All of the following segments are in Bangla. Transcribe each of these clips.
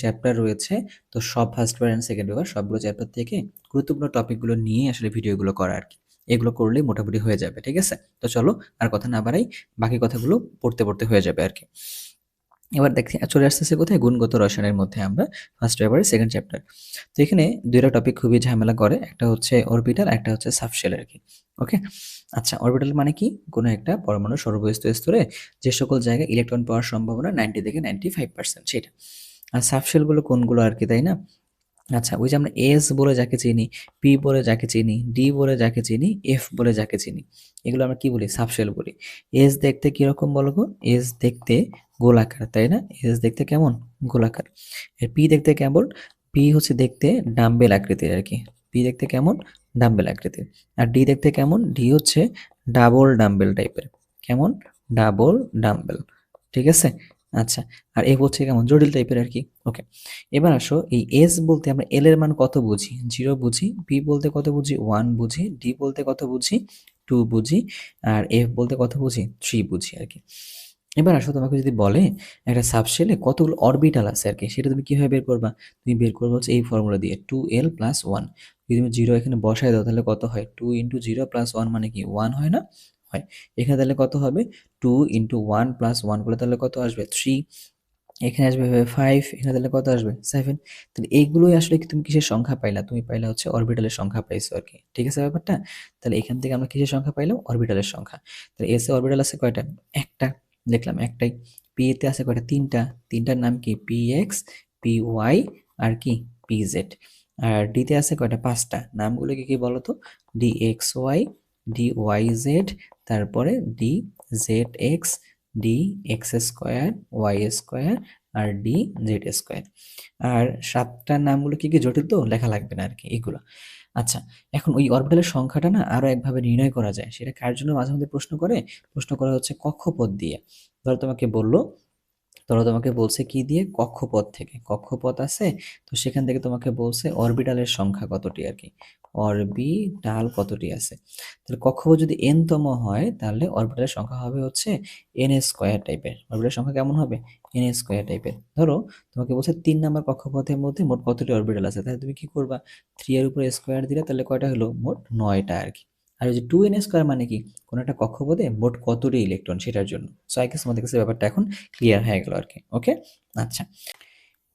চ্যাপ্টার রয়েছে। তো সব first paper and second paper সবগুলো চ্যাপ্টার থেকে গুরুত্বপূর্ণ টপিকগুলো নিয়ে আসলে ভিডিওগুলো করা আরকি। এগুলো করলেই মোটামুটি হয়ে যাবে। ঠিক আছে? তো চলো আর কথা না বাড়াই, বাকি কথাগুলো পড়তে হয়ে যাবে আরকি। এবার দেখি চলে আসতেছি কোথায়? গুণগত রসায়নের মধ্যে আমরা ফার্স্ট পেপারের সেকেন্ড চ্যাপ্টার। তো এখানে ২ টা টপিক খুবই ঝামেলা করে। একটা হচ্ছে অরবিটাল, একটা হচ্ছে সাবশেল আরকি। ওকে? আচ্ছা, অরবিটাল মানে কি? কোনো একটা পরমাণুর সর্বস্থ স্তরে যে সকল জায়গায় ইলেকট্রন পাওয়ার সম্ভাবনা 90 থেকে 95% সেটা। আর সাবশেলগুলো কোনগুলো আরকি, তাই না? আচ্ছা, ওই যে আমরা এস বলে যাকে চিনি, পি বলে যাকে চিনি, ডি বলে যাকে চিনি, এফ বলে যাকে চিনি, এগুলো আমরা কি বলি? সাবশেল বলি। এস দেখতে কিরকম বলো তো? এস দেখতে গোলাকার, তাই না? এস দেখতে কেমন? গোলাকার। আর পি দেখতে কেমন? পি হচ্ছে দেখতে ডাম্বেল আকৃতির আরকি। পি দেখতে কেমন? ডাম্বেল আকৃতির। আর ডি দেখতে কেমন? ডি হচ্ছে ডাবল ডাম্বেল টাইপের। কেমন? Double dumbbell. ঠিক আছে? আচ্ছা। আর এফ হচ্ছে কেমন? জটিল টাইপের আরকি। ওকে। এবার আসো, এই এস বলতে আমরা এল এর মান কত বুঝি? 0 বুঝি। পি বলতে কত বুঝি? 1 বুঝি। ডি বলতে কত বুঝি? 2 বুঝি। আর এফ বলতে কত বুঝি? 3 বুঝি আরকি। এবার আসো, তোমাকে যদি বলে একটা সাবশেলে কতগুলো অরবিটাল আছে আরকি, সেটা তুমি কিভাবে বের করবা? তুমি বের করবে হচ্ছে এই ফর্মুলা দিয়ে 2l + 1। যদি তুমি 0 এখানে বসায় দাও তাহলে কত হয়? 2 × 0 + 1 মানে কি? 1 হয় না? হয়। এখানে তাহলে কত হবে? 2 × 1 + 1 করলে তাহলে কত আসবে? 3। এখানে আসবে 5, এখানে তাহলে কত আসবে? 7। তাহলে এইগুলোই আসলে কি তুমি কিসের সংখ্যা পাইলা? তুমি পাইলা হচ্ছে অরবিটালের সংখ্যা পাইছো আরকি। ঠিক আছে ব্যাপারটা? তাহলে এখান থেকে আমরা কিসের সংখ্যা পাইলাম? অরবিটালের সংখ্যা। তাহলে এস এ অরবিটাল আছে কয়টা? একটা। দেখলাম একটাই। পি তে আছে কয়টা? 3টা। 3টার নাম কি? px, py আর কি? pz। আর ডি তে আছে কয়টা? 5টা। নামগুলো কি কি বলো তো? dxy, dyz, তারপরে dzx, dx square, y square আর dz স্কয়ার। আর 7টার নামগুলো কি কি? জটিল তো, লেখা লাগবে না আরকি এগুলো। আচ্ছা, এখন ওই অরবিটালের সংখ্যাটা না আরো একভাবে নির্ণয় করা যায়। সেটা কার জন্য মাঝে মধ্যে প্রশ্ন করে? প্রশ্ন করা হচ্ছে কক্ষপথ দিয়ে। ধরো তোমাকে বলল, ধরো তোমাকে বলছে কি দিয়ে? কক্ষপথ থেকে। কক্ষপথ আছে, তো সেখান থেকে তোমাকে বলছে অরবিটালের সংখ্যা কতটি আরকি। অরবিটাল কতটি আছে। তাহলে কক্ষপথ যদি n তম হয় তাহলে অরবিটালের সংখ্যা হবে হচ্ছে n স্কয়ার টাইপের। অরবিটালের সংখ্যা কেমন হবে? n স্কয়ার টাইপের। ধরো তোমাকে বলছে 3 নাম্বার কক্ষপথের মধ্যে মোট কতটি অরবিটাল আছে। তাহলে তুমি কি করবা? 3 এর উপরে স্কয়ার দিলে তাহলে কয়টা হলো? মোট 9টা আরকি। আর ওই যে 2n স্কয়ার মানে কি? কোন একটা কক্ষপথে মোট কতটি ইলেকট্রন সেটার জন্য। সো আই গেস তোমাদের কাছে ব্যাপারটা এখন ক্লিয়ার হয়ে গেল আরকি। ওকে? আচ্ছা।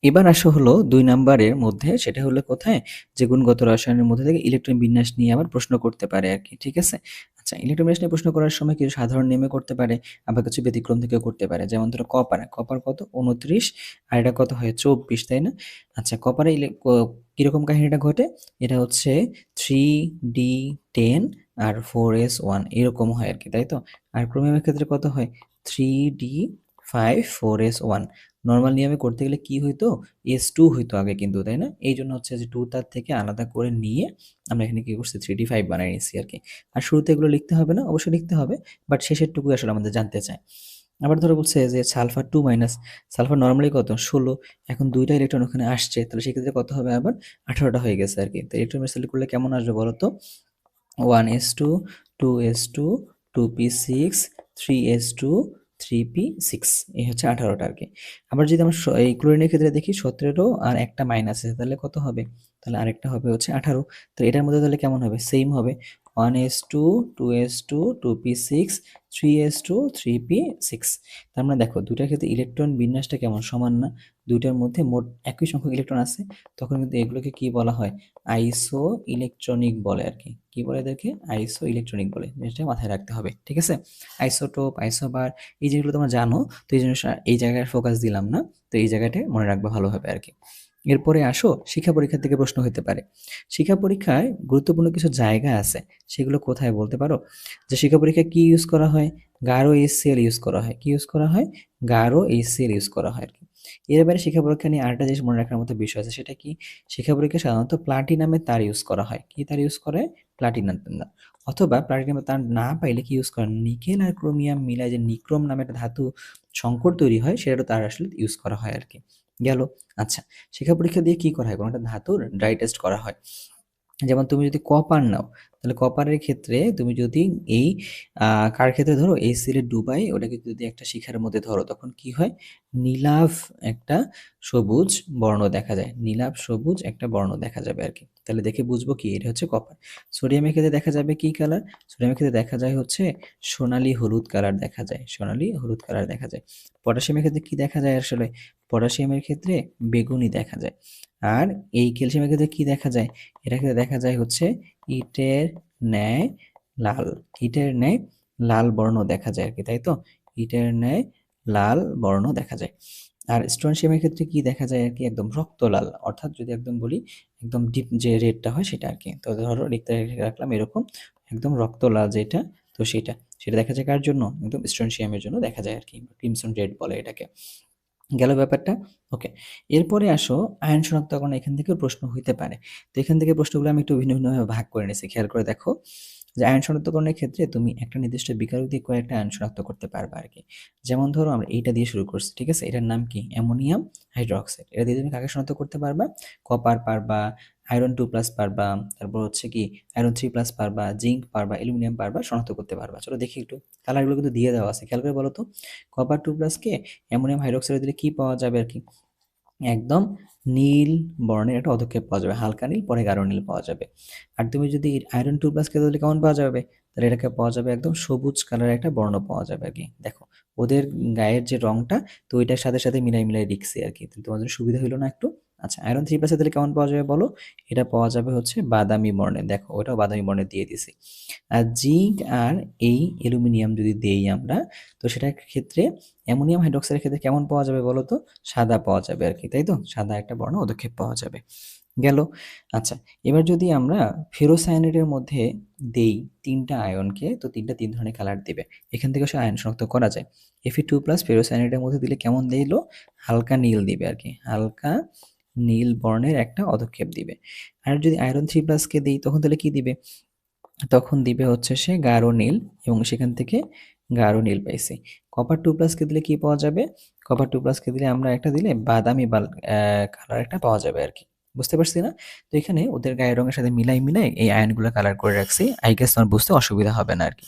এবার আসো হলো ২ নাম্বারের মধ্যে, সেটা হলো কোথায়? যে গুণগত রসায়নের মধ্যে থেকে ইলেকট্রন বিন্যাস নিয়ে আবার প্রশ্ন করতে পারে আরকি। ঠিক আছে? আচ্ছা, ইলেকট্রন বিন্যাস নিয়ে প্রশ্ন করার সময় কিছু সাধারণ নিয়মে করতে পারে, আবার কিছু ব্যতিক্রম থেকেও করতে পারে। যেমন ধরো কপার। কপার কত? ২৯ আর এটা কত হয়? ২৪, তাই না? আচ্ছা, কপারে কিরকম কাহিনীটা ঘটে? এটা হচ্ছে 3d10 আর 4s1 এরকম হয় আরকি, তাই তো? আর ক্রোমিয়ামের ক্ষেত্রে কত হয়? 3d5 4s1। নরমাল নিয়মে করতে গেলে কি হইতো? S2 হইতো আগে কিন্তু, তাই না? এইজন্য হচ্ছে যে 2 তার থেকে আলাদা করে নিয়ে আমরা এখানে কি করছি? 3d5 বানায় নিচ্ছি আরকি। আর শুরুতে এগুলো লিখতে হবে না? অবশ্যই লিখতে হবে। বাট শেষেরটুকুই আসলে আমাদের জানতে চায়। আবার ধরো বলছে যে সালফার 2 মাইনাস, সালফার নরমালি কত? 16। এখন ২ টা ইলেকট্রন ওখানে আসছে। তাহলে সেক্ষেত্রে কত হবে আবার? 18টা হয়ে গেছে আরকি। তো ইলেকট্রন বিন্যাস করলে কেমন আসবে বলো তো? 1s2, 2s2, 2p6, 3s2, 3p6, এই হচ্ছে 18টা আরকি। আবার যদি আমরা এই ক্লোরিনের ক্ষেত্রে দেখি 17 আর একটা মাইনাস আছে, তাহলে কত হবে? তাহলে আরেকটা হবে হচ্ছে 18। তো এটার মধ্যে তাহলে কেমন হবে? সেম হবে। 1s2, 2s2, 2p6, 3s2, 3p6। তার মানে দেখো ২ টার ক্ষেত্রে ইলেকট্রন বিন্যাসটা কেমন? সমান না? ২ টার মধ্যে মোট একই সংখ্যক ইলেকট্রন আছে। তখন কিন্তু এগুলোকে কি বলা হয়? আইসো ইলেকট্রনিক বলে আরকি। কি বলে এদেরকে? আইসো ইলেকট্রনিক বলে। জিনিসটা মাথায় রাখতে হবে। ঠিক আছে? আইসোটোপ, আইসোবার, এই জিনিসগুলো তোমরা জানো। তো এই জিনিসটা এই জায়গায় ফোকাস দিলাম না। তো এই জায়গাটা মনে রাখবা ভালোভাবে আরকি। এরপরে আসো, শিক্ষা পরীক্ষা থেকে প্রশ্ন হতে পারে। শিক্ষা পরীক্ষায় গুরুত্বপূর্ণ কিছু জায়গা আছে। সেগুলো কোথায় বলতে পারো? যে শিক্ষা পরীক্ষায় কি ইউজ করা হয়? গাঢ় HCl ইউজ করা হয়। কি ইউজ করা হয়? গাঢ় HCl ইউজ করা হয় আরকি। এর বাইরে শিক্ষা পরীক্ষা নিয়ে আরেকটা জিনিস মনে রাখার মতো বিষয় আছে, সেটা কি? শিক্ষা পরীক্ষায় সাধারণত প্লাটিনামের তার ইউজ করা হয়। কি তার ইউজ করে? প্লাটিনাম তার। অথবা প্লাটিনামের তার না পাইলে কি ইউজ করেন? নিকেল আর ক্রোমিয়াম মিলায় যে নিক্রোম নামে একটা ধাতু সংকর তৈরি হয়, সেটারও তার আসলে ইউজ করা হয় আরকি। গেল? আচ্ছা, শিক্ষা পরীক্ষা দিয়ে কি করা হয়? কোনো একটা ধাতুর ড্রাই টেস্ট করা হয়। যেমন তুমি যদি কপার নাও, তাহলে কপারের ক্ষেত্রে তুমি যদি এই কার ক্ষেত্রে ধরো এই সিলেট ডুবাই ওটাকে যদি একটা শিখার মধ্যে ধরো তখন কি হয়, নীলাভ একটা সবুজ বর্ণ দেখা যায়, নীলাভ সবুজ একটা বর্ণ দেখা যাবে আর কি। তাহলে দেখে বুঝবো কি এটা হচ্ছে কপার। সোডিয়ামের ক্ষেত্রে দেখা যাবে কি কালার, সোডিয়ামের ক্ষেত্রে দেখা যায় হচ্ছে সোনালী হলুদ কালার দেখা যায়, সোনালী হলুদ কালার দেখা যায়। পটাশিয়ামের ক্ষেত্রে কি দেখা যায় আসলে, পটাশিয়ামের ক্ষেত্রে বেগুনি দেখা যায়। আর এই ক্যালসিয়ামের ক্ষেত্রে কি দেখা যায়, এটা ক্ষেত্রে দেখা যায় হচ্ছে ইটের ন্যায় লাল, ইটের ন্যায় লাল বর্ণ দেখা যায় আর কি, তাই তো, ইটের ন্যায় লাল বর্ণ দেখা যায়। আর স্ট্রনশিয়ামের ক্ষেত্রে কি দেখা যায় আর কি, একদম রক্ত লাল, অর্থাৎ যদি একদম বলি একদম ডিপ যে রেডটা হয় সেটা আর কি। তো ধরো লিখতে রাখলাম এরকম একদম রক্ত লাল যেটা, তো সেটা সেটা দেখা যায় কার জন্য, একদম স্ট্রনশিয়ামের জন্য দেখা যায় আর কি, ক্রিমসন রেড বলে এটাকে। গেল ব্যাপারটা। ওকে, এরপরে আসো আয়ন শনাক্তকরণ, এখান থেকেও প্রশ্ন হইতে পারে। তো এখান থেকে প্রশ্নগুলো আমি একটু ভিন্ন ভিন্নভাবে ভাগ করে নিয়েছি, খেয়াল করে দেখো যে আয়ন শনাক্তকরণের ক্ষেত্রে তুমি একটা নির্দিষ্ট বিকারক দিয়ে কয়েকটা আয়ন শনাক্ত করতে পারবে আর কি। যেমন ধরো আমরা এইটা দিয়ে শুরু করছি, ঠিক আছে, এটার নাম কি অ্যামোনিয়াম হাইড্রোক্সাইড, এটা দিয়ে তুমি কাকে শনাক্ত করতে পারবা, কপার পারবা, আয়রন 2+ পারবা, তারপর হচ্ছে কি আয়রন 3+ পারবা, জিঙ্ক পারবা, অ্যালুমিনিয়াম পারবা, শনাক্ত করতে পারবা। চলো দেখি একটু, কালারগুলো কিন্তু দিয়ে দেওয়া আছে, খেয়াল করে বলো তো, কপার 2+ কে অ্যামোনিয়াম হাইড্রোক্সাইড দিলে কি পাওয়া যাবে আর কি, একদম নীল বর্ণের একটা পদক্ষেপ পাওয়া যাবে, হালকা নীল পরে গাঢ় নীল পাওয়া যাবে। আর তুমি যদি আয়রন 2+ কে দিলে কেমন পাওয়া যাবে, তাহলে এটাকে পাওয়া যাবে একদম সবুজ কালারের একটা বর্ণ পাওয়া যাবে আর কি। দেখো ওদের গায়ের যে রংটা, তো ওইটার সাথে সাথে মিলাই মিলাই লিখছি আর কি, তাহলে তোমার জন্য সুবিধা হলো না একটু। আচ্ছা, আয়রন 3+ দিলে কেমন পাওয়া যাবে বলো, এটা পাওয়া যাবে হচ্ছে বাদামি বর্ণের, দেখো ওটাও বাদামি বর্ণের দিয়ে দিছি। আর জিঙ্ক আর এই অ্যালুমিনিয়াম যদি দেই আমরা, তো সেটার ক্ষেত্রে অ্যামোনিয়াম হাইড্রোক্সাইডের ক্ষেত্রে কেমন পাওয়া যাবে বলো তো, সাদা পাওয়া যাবে আর কি, তাই তো, সাদা একটা বর্ণ পদক্ষেপ পাওয়া যাবে। গেল। আচ্ছা, এবার যদি আমরা ফেরোসায়ানাইডের মধ্যে দেই তিনটা আয়নকে, তো তিনটা তিন ধরনের কালার দিবে, এখান থেকে সে আয়ন শনাক্ত করা যায়। Fe2+ ফেরোসায়ানাইডের মধ্যে দিলে কেমন দিল, হালকা নীল দিবে আর কি, হালকা নীল বর্ণের একটা পদক্ষেপ দিবে। আর যদি আয়রন 3+ কে দিই তখন তাহলে কি দিবে, তখন দিবে হচ্ছে সে গাঢ় নীল, এবং সেখান থেকে গাঢ় নীল পাইছি। কপার 2+ কে দিলে কি পাওয়া যাবে, কপার 2+ কে দিলে আমরা একটা দিলে বাদামি কালার একটা পাওয়া যাবে আর কি। বুঝতে পারছি না? তো এখানে ওদের গায়ের রঙের সাথে মিলাই মিলাই এই আয়নগুলো কালার করে রাখছি, আই গেস তোমার বুঝতে অসুবিধা হবে না আর কি।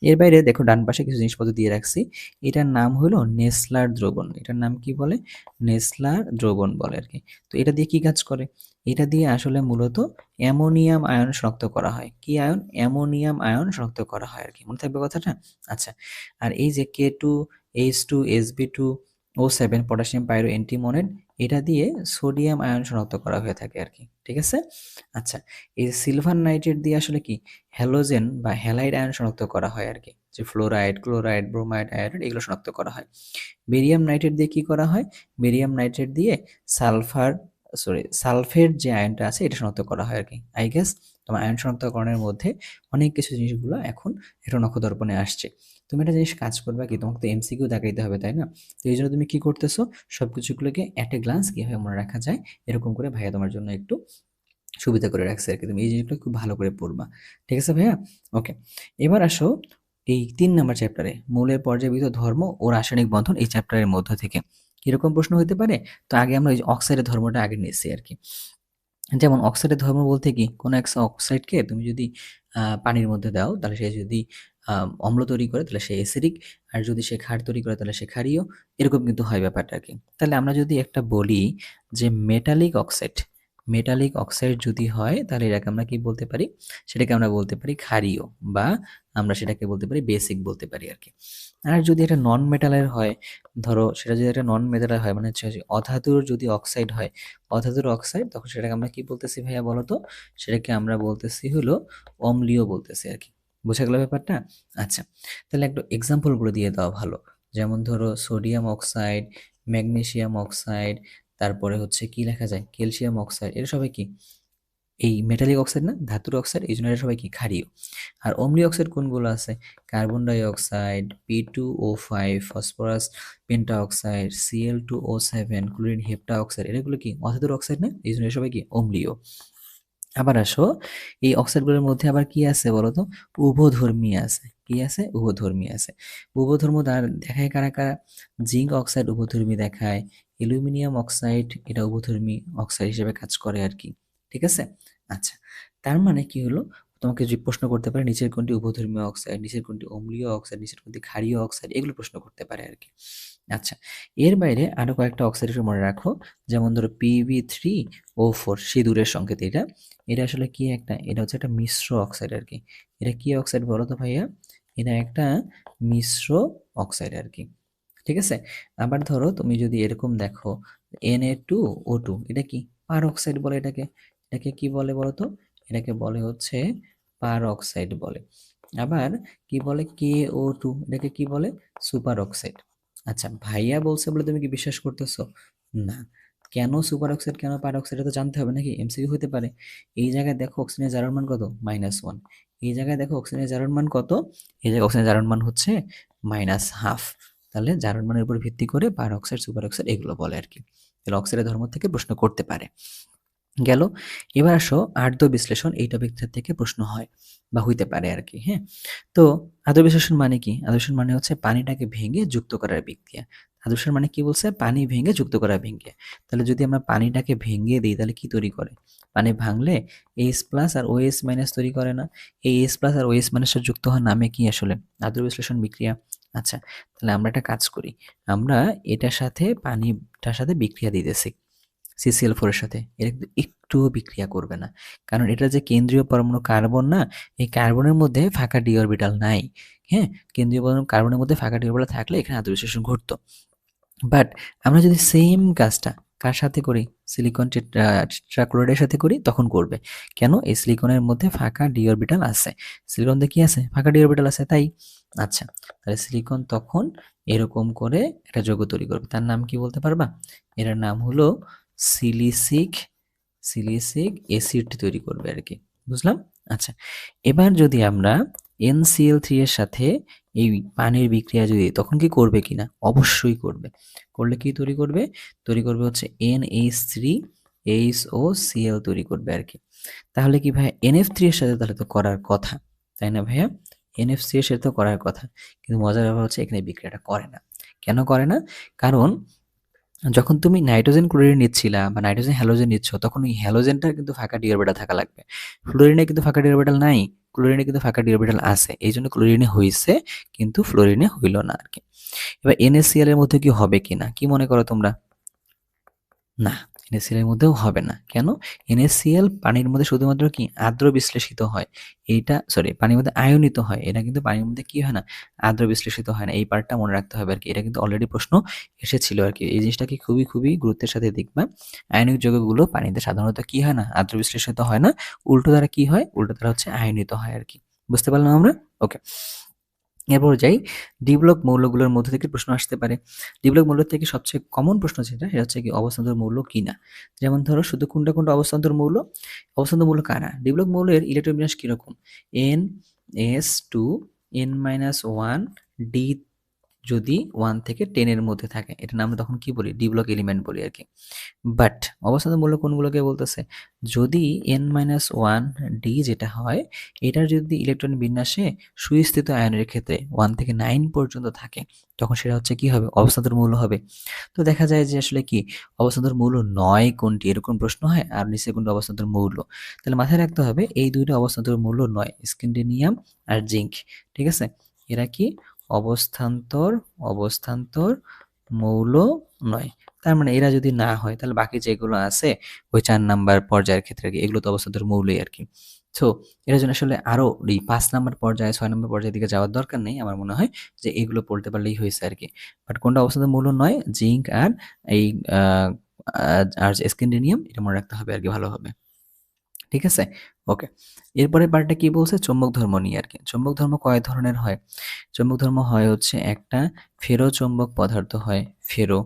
এর বাইরে দেখো ডান পাশে কিছু জিনিসপত্র দিয়ে রাখছি, এটার নাম হলো নেসলার দ্রবণ, এটার নাম কি বলে, নেসলার দ্রবণ বলে আর কি। তো এটা দিয়ে কি কাজ করে, এটা দিয়ে আসলে মূলত অ্যামোনিয়াম আয়ন শনাক্ত করা হয়, কি আয়ন, অ্যামোনিয়াম আয়ন শনাক্ত করা হয় আর কি, মনে থাকবে কথাটা। আচ্ছা, আর এই যে K2H2Sb2O7 পটাশিয়াম পাইরো অ্যান্টিমোনেট, এটা দিয়ে সোডিয়াম আয়ন শনাক্ত করা হয়ে থাকে আর কি, ঠিক আছে। আচ্ছা, এই সিলভার নাইট্রেট দিয়ে আসলে কি হ্যালোজেন বা হ্যালাইড আয়ন শনাক্ত করা হয় আর কি, যে ফ্লোরাইড, ক্লোরাইড, ব্রোমাইড, আয়োডাইড এগুলো শনাক্ত করা হয়। বেরিয়াম নাইট্রেট দিয়ে কি করা হয়, বেরিয়াম নাইট্রেট দিয়ে সালফেট যে আয়নটা আছে এটা শনাক্ত করা হয় আর কি। আই গেস তোমার আয়ন শনাক্তকরণের মধ্যে অনেক কিছু জিনিসগুলো এখন একটা নখদর্পণে আসছে। তুমি একটা জিনিস কাজ করবা কি, তোমাকে তো এমসিকিউ দেখাইতে হবে তাই না, তো এই জন্য তুমি কি করতেছো, সবকিছুগুলোকে অ্যাট এ গ্লান্স কিভাবে মনে রাখা যায় এরকম করে ভাইয়া তোমার জন্য একটু সুবিধা করে রাখছে আর কি, তুমি এই জিনিসগুলো খুব ভালো করে পড়বা, ঠিক আছে ভাইয়া। ওকে, এবার আসো এই 3 নম্বর চ্যাপ্টারে মৌলের পর্যায়বৃত্ত ধর্ম ও রাসায়নিক বন্ধন, এই চ্যাপ্টারের মধ্য থেকে কিরকম প্রশ্ন হতে পারে। তো আগে আমরা ওই যে অক্সাইডের ধর্মটা আগে নিয়েছি আর কি। যেমন অক্সাইডের ধর্ম বলতে কি, কোনো এক অক্সাইডকে তুমি যদি পানির মধ্যে দাও তাহলে সে যদি অম্ল তৈরি করে তাহলে সে অ্যাসিডিক, আর যদি সে ক্ষার তৈরি করে তাহলে সে ক্ষারীয়, এরকম কিন্তু হয় ব্যাপারটা আর কি। তাহলে আমরা যদি একটা বলি যে মেটালিক অক্সাইড যদি হয় তাহলে এটাকে আমরা কি বলতে পারি, সেটাকে আমরা বলতে পারি ক্ষারীয়, বা আমরা সেটাকে বলতে পারি বেসিক বলতে পারি আর কি। আর যদি এটা নন মেটালের হয়, ধরো সেটা যদি একটা নন মেটালের হয় মানে হচ্ছে যে অধাতুর যদি অক্সাইড হয়, অধাতুর অক্সাইড, তখন সেটাকে আমরা কি বলতেছি ভাইয়া বলো তো, সেটাকে আমরা বলতেছি হলো অম্লীয় বলতেছি আর কি। বুঝা গেল ব্যাপারটা। আচ্ছা, তাহলে একটু এক্সাম্পলগুলো দিয়ে দেওয়া ভালো, যেমন ধরো সোডিয়াম অক্সাইড, ম্যাগনেসিয়াম অক্সাইড, তারপরে হচ্ছে কি লেখা যায় ক্যালসিয়াম অক্সাইড, এরা সবাই কি এই মেটালিক অক্সাইড না, ধাতুর অক্সাইড, এই জন্য এরা সবাই কি ক্ষারীয়। আর অম্লীয় অক্সাইড কোনগুলো আছে, carbon dioxide, P2O5, phosphorus penta oxide, Cl2O7, chlorine hepta oxide, এগুলো কি অধাতুর অক্সাইড না, এই জন্য সবাই কি অম্লীয়। আবার আসো এই অক্সাইডগুলোর মধ্যে আবার কি আছে বলতো, উভধর্মী আছে, কি আছে, উভধর্মী আছে। উভধর্ম দেখায় কারা কারা, জিঙ্ক অক্সাইড উভধর্মী দেখায়, অ্যালুমিনিয়াম অক্সাইড এটা উভধর্মী অক্সাইড হিসেবে কাজ করে আর কি, ঠিক আছে। আচ্ছা, তার মানে কি হলো, তোমাকে যে প্রশ্ন করতে পারে নিচের কোনটি উপধর্মীয় অক্সাইড, নিচের কোনটি অম্লীয় অক্সাইড, নিচের কোনটি ক্ষারীয় অক্সাইড, এগুলো প্রশ্ন করতে পারে আর কি। আচ্ছা, এর বাইরে আরো কয়েকটা অক্সাইডের মনে রাখো, যেমন ধরো PB3O4, সিঁদুরের সংকেত এটা। এটা আসলে কি একটা, এটা হচ্ছে একটা মিশ্র অক্সাইড আর কি। এটা কি অক্সাইড বলো তো ভাইয়া? এটা একটা মিশ্র অক্সাইড আর কি। ঠিক আছে? আবার ধরো তুমি যদি এরকম দেখো Na2O2, এটা কি? পার অক্সাইড বলে এটাকে। এটাকে কি বলে বলো তো? এটাকে বলে হচ্ছে পার অক্সাইড বলে। আবার কি বলে KO2, এটাকে কি বলে? Super oxide. আচ্ছা, ভাইয়া বলছে বলে তুমি কি বিশ্বাস করতেছো? না। কেন সুপার অক্সাইড, কেন পার অক্সাইড, এটা তো জানতে হবে নাকি? এমসিকিউ হতে পারে। এই জায়গায় দেখো অক্সিজেনের জারণ মান কত? -1। এই জায়গায় দেখো অক্সিজেনের জারণ মান কত? এই জায়গায় অক্সিজেনের জারণ মান হচ্ছে -1/2। তাহলে জারণ মানের উপর ভিত্তি করে পার অক্সাইড, সুপার অক্সাইড এগুলো বলে আর কি। তাহলে অক্সাইডের ধর্ম থেকে প্রশ্ন করতে পারে। গেল। এবার আসো আদ্য বিশ্লেষণ, এই টপিকটা থেকে প্রশ্ন হয় বা হইতে পারে আর কি। হ্যাঁ, তো আদ্য বিশ্লেষণ মানে কি? আদ্য বিশ্লেষণ মানে হচ্ছে পানিটাকে ভেঙে যুক্ত করার বিক্রিয়া। আদ্য বিশ্লেষণ মানে কি বলছে? পানি ভেঙে যুক্ত করার বিক্রিয়া। তাহলে যদি আমরা পানিটাকে ভেঙে দিই তাহলে কি তৈরি করে? পানি ভাঙলে H+ আর OH- তৈরি করে না? এই H+ আর OH- যুক্ত হওয়ার নামে কি আসলে? আদ্য বিশ্লেষণ বিক্রিয়া। আচ্ছা, তাহলে আমরা একটা কাজ করি, আমরা এটার সাথে পানিটার সাথে বিক্রিয়া দিতেছি CCl4 এর সাথে। এটা কিন্তু একটুও বিক্রিয়া করবে না, কারণ এটা যে কেন্দ্রীয় পরমাণু কার্বন না, এই কার্বনের মধ্যে ফাঁকা ডি অরবিটাল নাই। হ্যাঁ, কেন্দ্রীয় পরমাণু কার্বনের মধ্যে ফাঁকা ডি অরবিটাল থাকলে এখানে আদ্য বিশ্লেষণ ঘটতো। বাট আমরা যদি সেম কাজটা কার সাথে করি? সিলিকন টেট্রাক্লোরাইডের সাথে করি, তখন করবে। কেন? এই সিলিকনের মধ্যে ফাঁকা ডি অরবিটাল আছে। সিলিকন দিয়ে কি আছে? ফাঁকা ডি অরবিটাল আছে, তাই। আচ্ছা, তাহলে সিলিকন তখন এরকম করে একটা যৌগ তৈরি করবে। তার নাম কি বলতে পারবা? এটার নাম হলো সিলিসিক সিলিসিক অ্যাসিড তৈরি করবে আর কি। বুঝলাম? আচ্ছা, এবার যদি আমরা NCl3 এর সাথে এই পানির বিক্রিয়া যদি, তখন কি করবে কিনা? অবশ্যই করবে। করলে কি তৈরি করবে? তৈরি করবে হচ্ছে NH3HOCl তৈরি করবে আর কি। তাহলে কি ভাইয়া NF3 এর সাথে তাহলে তো করার কথা, তাই না ভাইয়া? NF3 এর সাথে তো করার কথা, কিন্তু মজার ব্যাপার হচ্ছে এখানে বিক্রিয়াটা করে না। কেন করে না? কারণ যখন তুমি নাইট্রোজেন ক্লোরিন নিচ্ছিলা বা নাইট্রোজেন হ্যালোজেন নিচ্ছ, তখন ওই হ্যালোজেনটার কিন্তু ফাঁকা ডি অরবিটাল থাকা লাগবে। ফ্লোরিনে কিন্তু ফাঁকা ডি অরবিটাল নাই, ক্লোরিনে কিন্তু ফাঁকা ডি অরবিটাল আছে। এই জন্য ক্লোরিনে হইছে কিন্তু ফ্লোরিনে হইল না আর কি। এবার NaCl এর মধ্যে কি হবে কিনা, কি মনে করো তোমরা? না, NaCl এর মধ্যেও হবে না। কেন? NaCl পানির মধ্যে শুধুমাত্র কি আর্দ্র বিশ্লেষিত হয়। এইটা সরি, পানির মধ্যে আয়নিত হয়। এটা কিন্তু পানির মধ্যে কি হয় না? আর্দ্র বিশ্লেষিত হয় না। এই পার্টটা মনে রাখতে হবে আর কি। এটা কিন্তু অলরেডি প্রশ্ন এসেছিল আর কি। এই জিনিসটাকে খুবই খুবই গুরুত্বের সাথে দেখবা। আয়নিক যৌগগুলো পানিতে সাধারণত কি হয় না? আর্দ্র বিশ্লেষিত হয় না। উল্টো দ্বারা কি হয়? উল্টো দ্বারা হচ্ছে আয়নিত হয় আর কি। বুঝতে পারলাম আমরা? ওকে। এরপর যাই, ডি ব্লক মৌলগুলোর মধ্যে থেকে প্রশ্ন আসতে পারে। ডি ব্লক মৌল থেকে সবচেয়ে কমন প্রশ্ন যেটা, সেটা হচ্ছে কি অবস্থান্তর মৌল কিনা। যেমন ধরো শুধু কোনটা কোনটা অবস্থান্তর মৌল? অবস্থান্তর মৌল কারা? ডি ব্লক মৌলের ইলেকট্রন বিন্যাস কিরকম? NS2 N-1 ডি যদি 1 থেকে 10 এর মধ্যে থাকে, এটা আমরা তখন কি বলি? ডি ব্লক এলিমেন্ট বলি আর কি। বাট অবস্থান্তর মূল্য কোনগুলোকে বলতেছে? যদি N-1 ডি যেটা হয়, এটার যদি ইলেকট্রন বিন্যাসে সুস্থিত আয়নের ক্ষেত্রে 1 থেকে 9 পর্যন্ত থাকে, তখন সেটা হচ্ছে কি হবে? অবস্থান্তর মৌল হবে। তো দেখা যায় যে আসলে কি অবস্থান্তর মৌল নয় কোনটি, এরকম প্রশ্ন হয়, আর নিচে কোনটি অবস্থান্তর মৌল। তাহলে মাথায় রাখতে হবে এই দুইটা অবস্থান্তর মৌল নয়, স্ক্যান্ডিয়াম আর জিঙ্ক। ঠিক আছে? এরা কি অবস্থান্তর অবস্থান্তর মৌল নয়। তার মানে এরা যদি না হয় তাহলে বাকি যেগুলো আছে ওই 4 নাম্বার পর্যায়ের ক্ষেত্রে আর কি, এগুলো তো অবস্থান্তর মৌলই আর কি। সো এর জন্য আসলে আরো এই 5 নাম্বার পর্যায়ে 6 নাম্বার পর্যায়ের দিকে যাওয়ার দরকার নেই, আমার মনে হয় যে এগুলো পড়তে পারলেই হয়েছে আর কি। বাট কোনটা অবস্থান্তর মৌল নয়? জিঙ্ক আর এই আর স্ক্যান্ডিয়াম, এটা মনে রাখতে হবে আর কি ভালোভাবে। ঠিক আছে? ওকে। এরপরের পার্টটা কি বলছে? চৌম্বক ধর্ম নিয়ে আর কি। চৌম্বক ধর্ম কয় ধরনের হয়? চৌম্বক ধর্ম হয় হচ্ছে একটা ফেরো চৌম্বক পদার্থ হয়, ফেরো।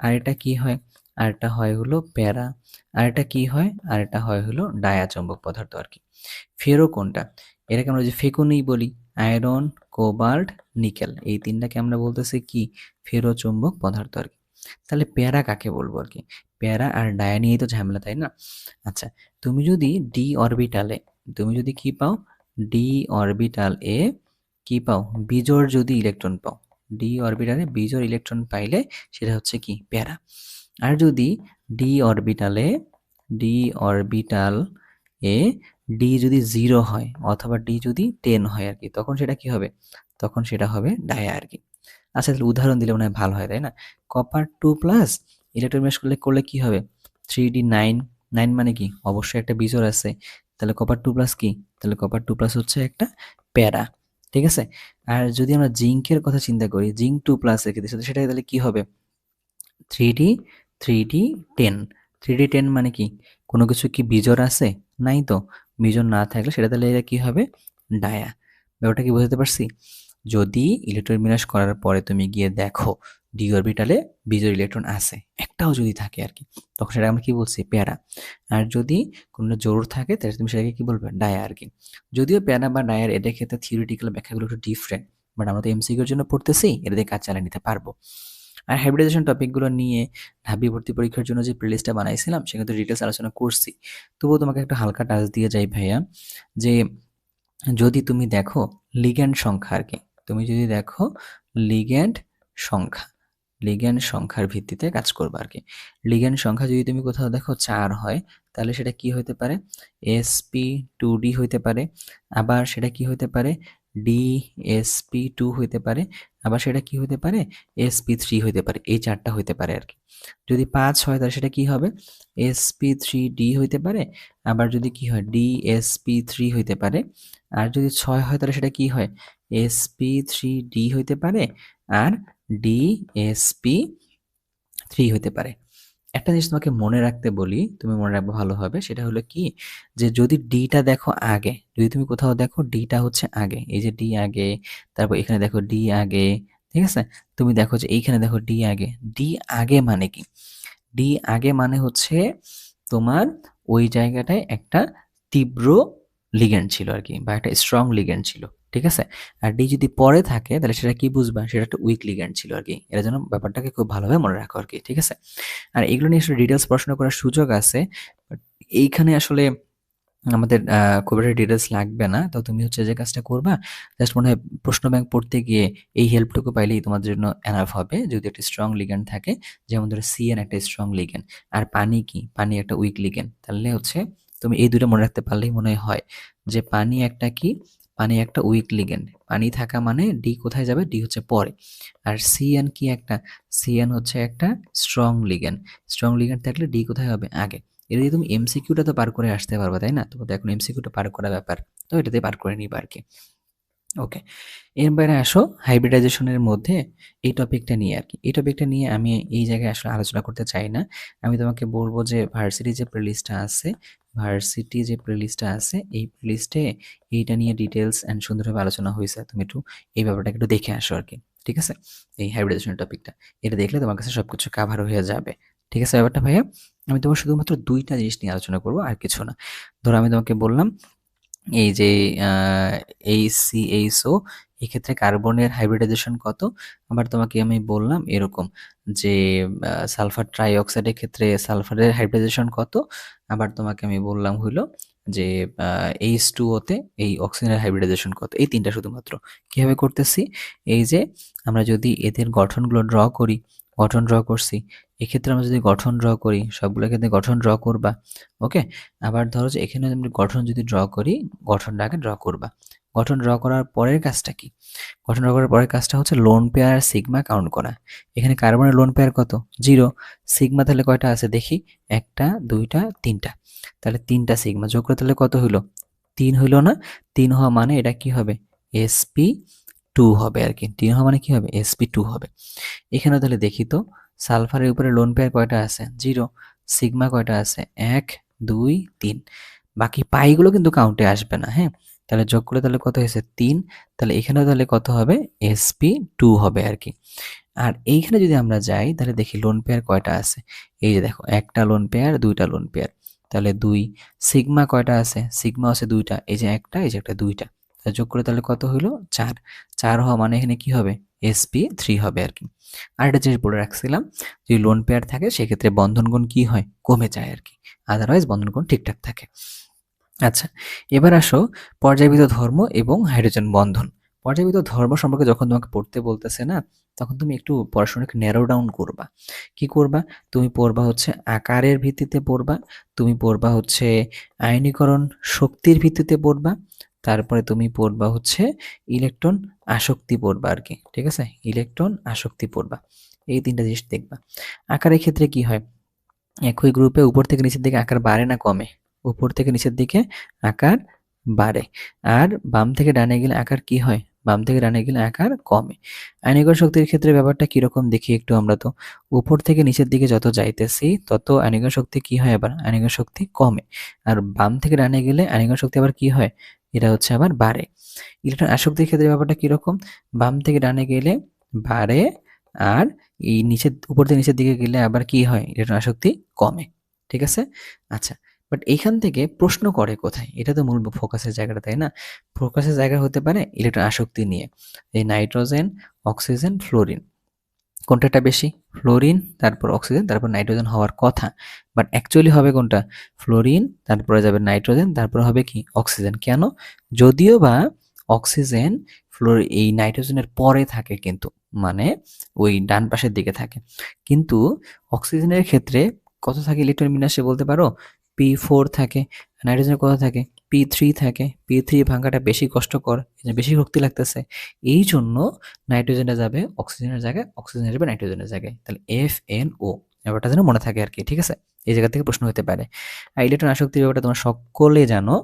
আর এটা কি হয়? আর এটা হয় হলো প্যারা। আর এটা কি হয়? আর এটা হয় হলো ডায়া চৌম্বক পদার্থ আর কি। ফেরো কোনটা? এটাকে আমরা যে ফেকুনি বলি, আয়রন, কোবাল্ট, নিকেল, এই তিনটাকে আমরা বলতেছি কি? ফেরো চৌম্বক পদার্থ আর কি। তাহলে প্যারা কাকে বলবো আর কি? প্যারা আর ডায়া নিয়েই তো ঝামেলা, তাই না? আচ্ছা, তুমি যদি ডি অরবিটালে, তুমি যদি কি পাও? ডি অরবিটাল এ কি পাও? বিজোড় যদি ইলেকট্রন পাও, ডি অরবিটালে বিজোড় ইলেকট্রন পাইলে সেটা হচ্ছে কি? প্যারা। আর যদি ডি অরবিটালে ডি অরবিটাল এ ডি যদি 0 হয় অথবা ডি যদি 10 হয় আর কি, তখন সেটা কি হবে? তখন সেটা হবে ডায়া আর কি। আচ্ছা, তাহলে উদাহরণ দিলে মনে হয় ভালো হয়, তাই না? কপার 2 প্লাস ইলেকট্রোমিনাস করলে কি হবে? 3d 9, 9 মানে কি? অবশ্যই একটা বিজোড় আছে। তাহলে কপার 2 প্লাস কি? তাহলে কপার 2 প্লাস হচ্ছে একটা প্যারা। ঠিক আছে? আর যদি আমরা জিংকের কথা চিন্তা করি, জিংক 2 প্লাস রেখে দিই, সেটা তাহলে কি হবে? 3d 3d 10, 3d 10 মানে কি? কোনো কিছু কি বিজোড় আছে? নাই তো। বিজোড় না থাকলে সেটা তাহলে এটা কি হবে? ডায়া। ব্যাপারটা কি বোঝাতে পারছি? যদি ইলেকট্রন বিন্যাস করার পরে তুমি গিয়ে দেখো ডি অরবিটালে বিজোড় ইলেকট্রন আছে, একটাও যদি থাকে আর কি, তখন সেটা আমরা কি বলছি? প্যারা। আর যদি কোনো জোড় থাকে তাহলে তুমি সেটাকে কি বলবে? ডায়া আর কি। যদিও প্যারা বা ডায়ার এটার ক্ষেত্রে থিওরিটিক্যাল ব্যাখ্যাগুলো একটু ডিফারেন্ট, বাট আমরা তো এমসিকিউর জন্য পড়তেছি, এটা দিয়ে কাজ চালিয়ে নিতে পারবো। আর হাইব্রিডাইজেশন টপিকগুলো নিয়ে ঢাবি ভর্তি পরীক্ষার জন্য যে প্লেলিস্টটা বানাইছিলাম সেখানে তো ডিটেলস আলোচনা করছি। তবুও তোমাকে একটা হালকা টাচ দিয়ে যাই ভাইয়া, যে যদি তুমি দেখো লিগ্যান্ড সংখ্যা আর কি, তুমি যদি দেখো লিগ্যান্ড সংখ্যা, লিগ্যান্ড সংখ্যার ভিত্তিতে কাজ করবে আর কি। লিগ্যান্ড সংখ্যা যদি তুমি কোথাও দেখো 4 হয়, তাহলে সেটা কি হতে পারে? sp2d হইতে পারে। আবার সেটা কি হতে পারে? dsp2 হইতে পারে। আবার সেটা কি হতে পারে? sp3 হইতে পারে। এই 4টা হইতে পারে আর কি। যদি 5 হয় তাহলে সেটা কি হবে? sp3d হইতে পারে। আবার যদি কি হয়? dsp3 হইতে পারে। আর যদি 6 হয় তাহলে সেটা কি হয়? sp3d হইতে পারে। আর dsp3 হইতে পারে। একটা জিনিস তোমাকে মনে রাখতে বলি, তুমি মনে রাখবে ভালো হবে, সেটা হলো কি, যে যদি ডিটা দেখো আগে, যদি তুমি কোথাও দেখো ডিটা হচ্ছে আগে, এই যে ডি আগে, তারপর এখানে দেখো ডি আগে, ঠিক আছে? তুমি দেখো যে এইখানে দেখো ডি আগে, ডি আগে মানে কি? ডি আগে মানে হচ্ছে তোমার ওই জায়গাটায় একটা তীব্র লিগ্যান্ড ছিল আর কি, বা একটা স্ট্রং লিগ্যান্ড ছিল। ঠিক আছে? আর ডি যদি পরে থাকে তাহলে সেটা কি বুঝবা? সেটা একটা উইক লিগ্যান্ড ছিল আর কি। এর জন্য ব্যাপারটাকে খুব ভালোভাবে মনে রাখো আর কি। ঠিক আছে? আর এগুলো নিয়ে আসলে ডিটেলস পড়াশোনা করার সুযোগ আছে, বাট এইখানে আসলে আমাদের খুব একটা ডিটেলস লাগবে না। তো তুমি হচ্ছে যে কাজটা করবা, জাস্ট মনে হয় প্রশ্ন ব্যাংক পড়তে গিয়ে এই হেল্পটুকু পাইলেই তোমাদের জন্য এনাফ হবে। যদি একটা স্ট্রং লিগ্যান্ড থাকে, যেমন ধরো সিএন একটা স্ট্রং লিগ্যান্ড, আর পানি কি? পানি একটা উইক লিগ্যান্ড। তাহলে হচ্ছে তুমি এই দুটো মনে রাখতে পারলেই মনে হয় যে পানি একটা কি? পানি একটা উইক লিগ্যান্ড। পানি থাকা মানে ডি কোথায় যাবে? ডি হচ্ছে পরে। আর সিএন কি একটা? সিএন হচ্ছে একটা স্ট্রং লিগ্যান্ড। স্ট্রং লিগ্যান্ড থাকলে ডি কোথায় হবে? আগে। এটা দিয়ে তুমি এমসিকিউটা তো পার করে আসতে পারবা, তাই না? তো এখন এমসিকিউটা পার করা ব্যাপার, তো এটাতে পার করে নিবা আর কি। ওকে, এর বাইরে আসো হাইব্রিডাইজেশনের মধ্যে এই টপিকটা নিয়ে আর কি। এই টপিকটা নিয়ে আমি এই জায়গায় আসলে আলোচনা করতে চাই না। আমি তোমাকে বলবো যে ভার্সিটি যে প্লেলিস্টটা আছে, ভার্সিটি যে প্লেলিস্টটা আছে, এই প্লেলিস্টে এইটা নিয়ে ডিটেলস অ্যান্ড সুন্দরভাবে আলোচনা হয়েছে। তুমি একটু এই ব্যাপারটাকে একটু দেখে আসো আর কি। ঠিক আছে? এই হাইব্রিডাইজেশনের টপিকটা, এটা দেখলে তোমার কাছে সবকিছু কাভার হয়ে যাবে। ঠিক আছে ব্যাপারটা ভাইয়া? আমি তোমার শুধুমাত্র 2টা জিনিস নিয়ে আলোচনা করবো, আর কিছু না। ধরো আমি তোমাকে বললাম এই যে HCHO, এক্ষেত্রে কার্বনের হাইব্রিডাইজেশন কত? আবার তোমাকে আমি বললাম এরকম যে সালফার ট্রাইঅক্সাইডের ক্ষেত্রে সালফারের হাইব্রিডাইজেশন কত? আবার তোমাকে আমি বললাম হইলো যে H2O তে এই অক্সিজেনের হাইব্রিডাইজেশন কত? এই 3টা শুধুমাত্র। কিভাবে করতেছি? এই যে আমরা যদি এদের গঠনগুলো ড্র করি, গঠন ড্র করছি, এক্ষেত্রে আমরা যদি গঠন ড্র করি, সবগুলোর ক্ষেত্রে গঠন ড্র করবা। ওকে? আবার ধরো যে এখানে আমরা গঠন যদি ড্র করি, গঠনটা আগে ড্র করবা। গঠন ড্র করার পরের কাজটা কি? গঠন ড্র করার পরের কাজটা হচ্ছে লোন পেয়ার সিগমা কাউন্ট করা। এখানে কার্বনের লোন পেয়ার কত? 0। সিগমা তাহলে কয়টা আছে দেখি? 1টা 2টা 3টা। তাহলে 3টা সিগমা যোগ করে তাহলে কত হইলো? 3 হইলো না? 3 হওয়া মানে এটা কি হবে? sp2 হবে আর কি। 3 হওয়া মানে কি হবে? sp2 হবে। এখানেও তাহলে দেখি তো, সালফারের উপরে লোন পেয়ার কয়টা আছে? 0। সিগমা কয়টা আছে? 1 2 3। বাকি পাইগুলো কিন্তু কাউন্টে আসবে না, হ্যাঁ? তাহলে যোগ করলে তাহলে কত হয়েছে? 3। তাহলে এখানেও তাহলে কত হবে? sp2 হবে আর কি। আর এইখানে যদি আমরা যাই তাহলে দেখি লোন পেয়ার কয়টা আছে। এই যে দেখো, একটা লোন পেয়ার, 2টা লোন পেয়ার, তাহলে 2। সিগমা কয়টা আছে? সিগমা আছে 2টা, এই যে একটা, এই যে একটা, 2টা। যোগ করে তাহলে কত হইলো? 4। 4 হওয়া মানে এখানে কি হবে? sp3 হবে আর কি। আর একটা জিনিস বলে রাখছিলাম, যদি লোন পেয়ার থাকে সেক্ষেত্রে বন্ধন কোণ কি হয়? কমে যায় আর কি। আদারওয়াইজ বন্ধন কোণ ঠিকঠাক থাকে। আচ্ছা, এবার আসো পর্যায়বৃত্ত ধর্ম এবং হাইড্রোজেন বন্ধন। পর্যায়বৃত্ত ধর্ম সম্পর্কে যখন তোমাকে পড়তে বলতেছে না, তখন তুমি একটু পড়াশোনাকে ন্যারো ডাউন করবা। কি করবা? তুমি পড়বা হচ্ছে আকারের ভিত্তিতে পড়বা, তুমি পড়বা হচ্ছে আয়নীকরণ শক্তির ভিত্তিতে পড়বা, তারপরে তুমি পড়বা হচ্ছে ইলেকট্রন আসক্তি পড়বা আর কি। ঠিক আছে? ইলেকট্রন আসক্তি পড়বা। এই ৩টা জিনিস দেখবা। আকারের ক্ষেত্রে কি হয়? একই গ্রুপে উপর থেকে নিচের দিকে আকার বাড়ে না কমে? উপর থেকে নিচের দিকে আকার বাড়ে। আর বাম থেকে ডানে গেলে আকার কি হয়? বাম থেকে ডানে গেলে আকার কমে। আয়নীকরণ শক্তির ক্ষেত্রে ব্যাপারটা কিরকম দেখি একটু আমরা তো। উপর থেকে নিচের দিকে যত যাইতেছি তত আয়নীকরণ শক্তি কি হয় আবার? আয়নীকরণ শক্তি কমে। আর বাম থেকে ডানে গেলে আয়নীকরণ শক্তি আবার কি হয়? এটা হচ্ছে আবার বাড়ে। ইলেকট্রন আসক্তির ক্ষেত্রে ব্যাপারটা কিরকম? বাম থেকে ডানে গেলে বাড়ে, আর এই উপর থেকে নিচের দিকে গেলে আবার কি হয়? ইলেকট্রন আসক্তি কমে। ঠিক আছে? আচ্ছা, বাট এইখান থেকে প্রশ্ন করে কোথায়? এটা তো মূল ফোকাসের জায়গাটা, তাই না? ফোকাসের জায়গা হতে পারে ইলেকট্রন আসক্তি নিয়ে। এই নাইট্রোজেন, অক্সিজেন, ফ্লোরিন, কোনটা বেশি? ফ্লোরিন, তারপর অক্সিজেন, তারপর নাইট্রোজেন হওয়ার কথা। বাট অ্যাকচুয়ালি হবে কোনটা? ফ্লোরিন, তারপরে যাবে নাইট্রোজেন, তারপরে হবে কি? অক্সিজেন। কেন? যদিও বা অক্সিজেন এই নাইট্রোজেনের পরে থাকে কিন্তু, মানে ওই ডান পাশের দিকে থাকে। কিন্তু অক্সিজেনের ক্ষেত্রে কত থাকে ইলেকট্রন বিন্যাসে বলতে পারো? P4 থাকে। নাইট্রোজেনের কত থাকে? P3 থাকে। P3 ভাঙাটা বেশি কষ্টকর, বেশি শক্তি লাগতেছে। এই জন্য নাইট্রোজেনটা যাবে অক্সিজেনের জায়গায়, অক্সিজেন যাবে নাইট্রোজেনের জায়গায়। তাহলে FNO, ব্যাপারটা যেন মনে থাকে আর কি। ঠিক আছে? এই জায়গা থেকে প্রশ্ন হতে পারে। আর ইলেকট্রন আসক্তির ব্যাপারটা তোমরা সকলে জানো।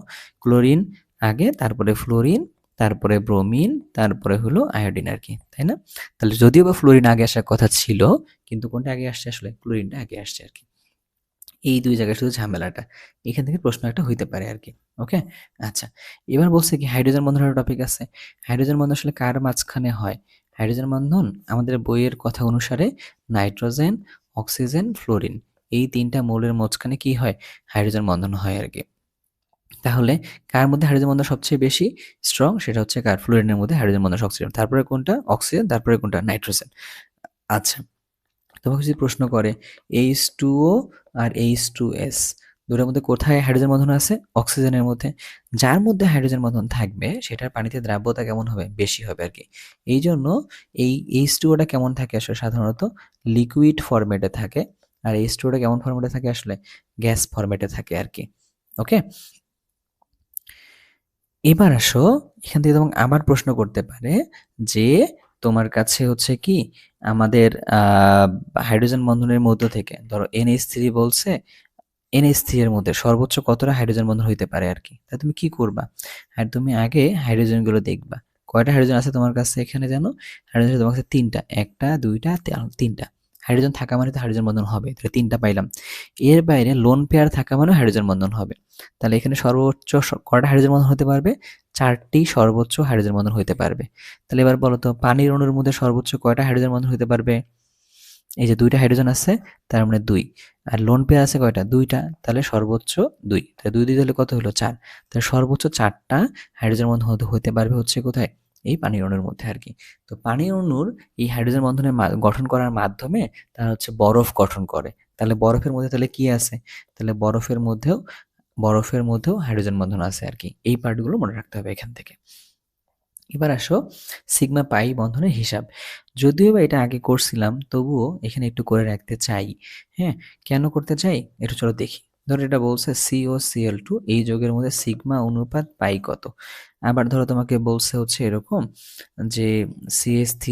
ক্লোরিন আগে, তারপরে ফ্লোরিন, তারপরে ব্রোমিন, তারপরে হলো আয়োডিন আর কি, তাই না? তাহলে যদিও বা ফ্লোরিন আগে আসার কথা ছিল, কিন্তু কোনটা আগে আসছে আসলে? ক্লোরিনটা আগে আসছে আর কি। এই ২ জায়গায় শুধু ঝামেলাটা। এখান থেকে প্রশ্ন একটা হইতে পারে আরকি। ওকে? আচ্ছা। এবার বলছে কি হাইড্রোজেন বন্ধনের একটা টপিক আছে। হাইড্রোজেন বন্ধন আসলে কার মাঝখানে হয়? হাইড্রোজেন বন্ধন আমাদের বইয়ের কথা অনুসারে নাইট্রোজেন, অক্সিজেন, ফ্লোরিন, এই ৩ টা মৌলের মাঝখানে কি হয়? হাইড্রোজেন বন্ধন হয় আরকি। তাহলে কার মধ্যে হাইড্রোজেন বন্ধন সবচেয়ে বেশি স্ট্রং? সেটা হচ্ছে কার? ফ্লোরিনের মধ্যে হাইড্রোজেন বন্ধন সবচেয়ে strong। তারপরে কোনটা? অক্সিজেন, তারপরে কোনটা? নাইট্রোজেন। আচ্ছা। তোমাকে যদি প্রশ্ন করে H2O আর H2S, দুটোর মধ্যে কোথায় হাইড্রোজেন বন্ধন আছে? অক্সিজেনের মধ্যে। যার মধ্যে হাইড্রোজেন বন্ধন থাকবে সেটার পানিতে দ্রাব্যতা কেমন হবে? বেশি হবে আর কি। এই জন্য এই H2O কেমন থাকে আসলে? সাধারণত লিকুইড ফরম্যাটে থাকে। আর H2O কেমন ফরম্যাটে থাকে আসলে? গ্যাস ফরম্যাটে থাকে আর কি। ওকে? এবার আসো, এখান থেকে তোমাকে আবার প্রশ্ন করতে পারে যে তোমার কাছে হচ্ছে কি আমাদের হাইড্রোজেন বন্ধনের মধ্য থেকে ধরো NH3 বলছে, NH3 এর মধ্যে সর্বোচ্চ কতটা হাইড্রোজেন বন্ধন হইতে পারে আর কি। তা তুমি কি করবা? আর তুমি আগে হাইড্রোজেনগুলো দেখবা। কয়টা হাইড্রোজেন আছে তোমার কাছে এখানে জানো? হাইড্রোজেন তোমার কাছে ৩টা। ১টা, ২টা, ৩টা। হাইড্রোজেন থাকা মানে তো হাইড্রোজেন বন্ধন হবে। তাহলে 3টা পাইলাম। এর বাইরে লোন পেয়ার থাকা মানে হাইড্রোজেন বন্ধন হবে। তাহলে এখানে সর্বোচ্চ কয়টা হাইড্রোজেন বন্ধন হতে পারবে? 4টি সর্বোচ্চ হাইড্রোজেন বন্ধন হইতে পারবে। তাহলে এবার বলো তো পানির অণুর মধ্যে সর্বোচ্চ কয়টা হাইড্রোজেন বন্ধন হইতে পারবে? এই যে 2টা হাইড্রোজেন আছে, তার মানে 2। আর লোন পেয়ার আছে কয়টা? 2টা। তাহলে সর্বোচ্চ 2। তাহলে 2 দিয়ে দিলে কত হলো? 4। তাহলে সর্বোচ্চ 4টা হাইড্রোজেন বন্ধন হতে পারবে হচ্ছে কোথায়? এই পানির অণুর মধ্যে আর কি। তো পানির অণুর এই হাইড্রোজেন বন্ধনের গঠন করার মাধ্যমে তারা হচ্ছে বরফ গঠন করে। তাহলে বরফের মধ্যে তাহলে কি আছে? তাহলে বরফের মধ্যেও হাইড্রোজেন বন্ধন আছে আর কি। এই পার্টগুলো মনে রাখতে হবে এখান থেকে। এবার আসো সিগমা পাই বন্ধনের হিসাব। যদিও বা এটা আগে করছিলাম, তবুও এখানে একটু করে রাখতে চাই। হ্যাঁ, কেন করতে চাই? একটু চলো দেখি। ধরো এটা বলছে COCl2, এই যৌগের মধ্যে সিগমা অনুপাত পাই কত? আবার ধরো তোমাকে বলছে হচ্ছে এরকম যে CH3,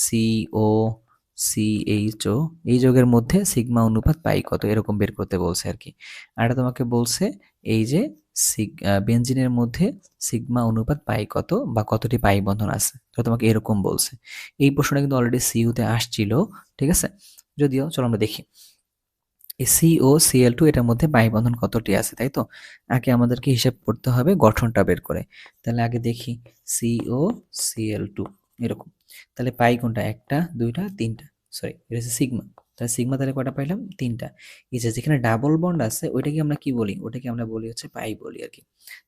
CO, CHO, এই যৌগের মধ্যে সিগমা অনুপাত পাই কত? এরকম বের করতে বলছে আর কি। আর এটা তোমাকে বলছে এই যে বেনজিনের মধ্যে সিগমা অনুপাত পাই কত বা কতটি পাই বন্ধন আছে, তো তোমাকে এরকম বলছে। এই প্রশ্নটা কিন্তু অলরেডি সিইউতে আসছিল। ঠিক আছে? যদিও চলো আমরা দেখি এই COCl2 এটার মধ্যে পাই বন্ধন কতটি আছে, তাই তো? আগে আমাদেরকে হিসাব করতে হবে গঠনটা বের করে। তাহলে আগে দেখি COCl2 এরকম। তাহলে পাই কোনটা? 1টা, 2টা, 3টা। সরি, এটা হচ্ছে সিগমা। তাহলে সিগমা তাহলে কয়টা পাইলাম? 3টা। এই যে যেখানে ডাবল বন্ড আছে ওইটাকে আমরা কি বলি? ওটাকে আমরা বলি হচ্ছে পাই বলি আর কি।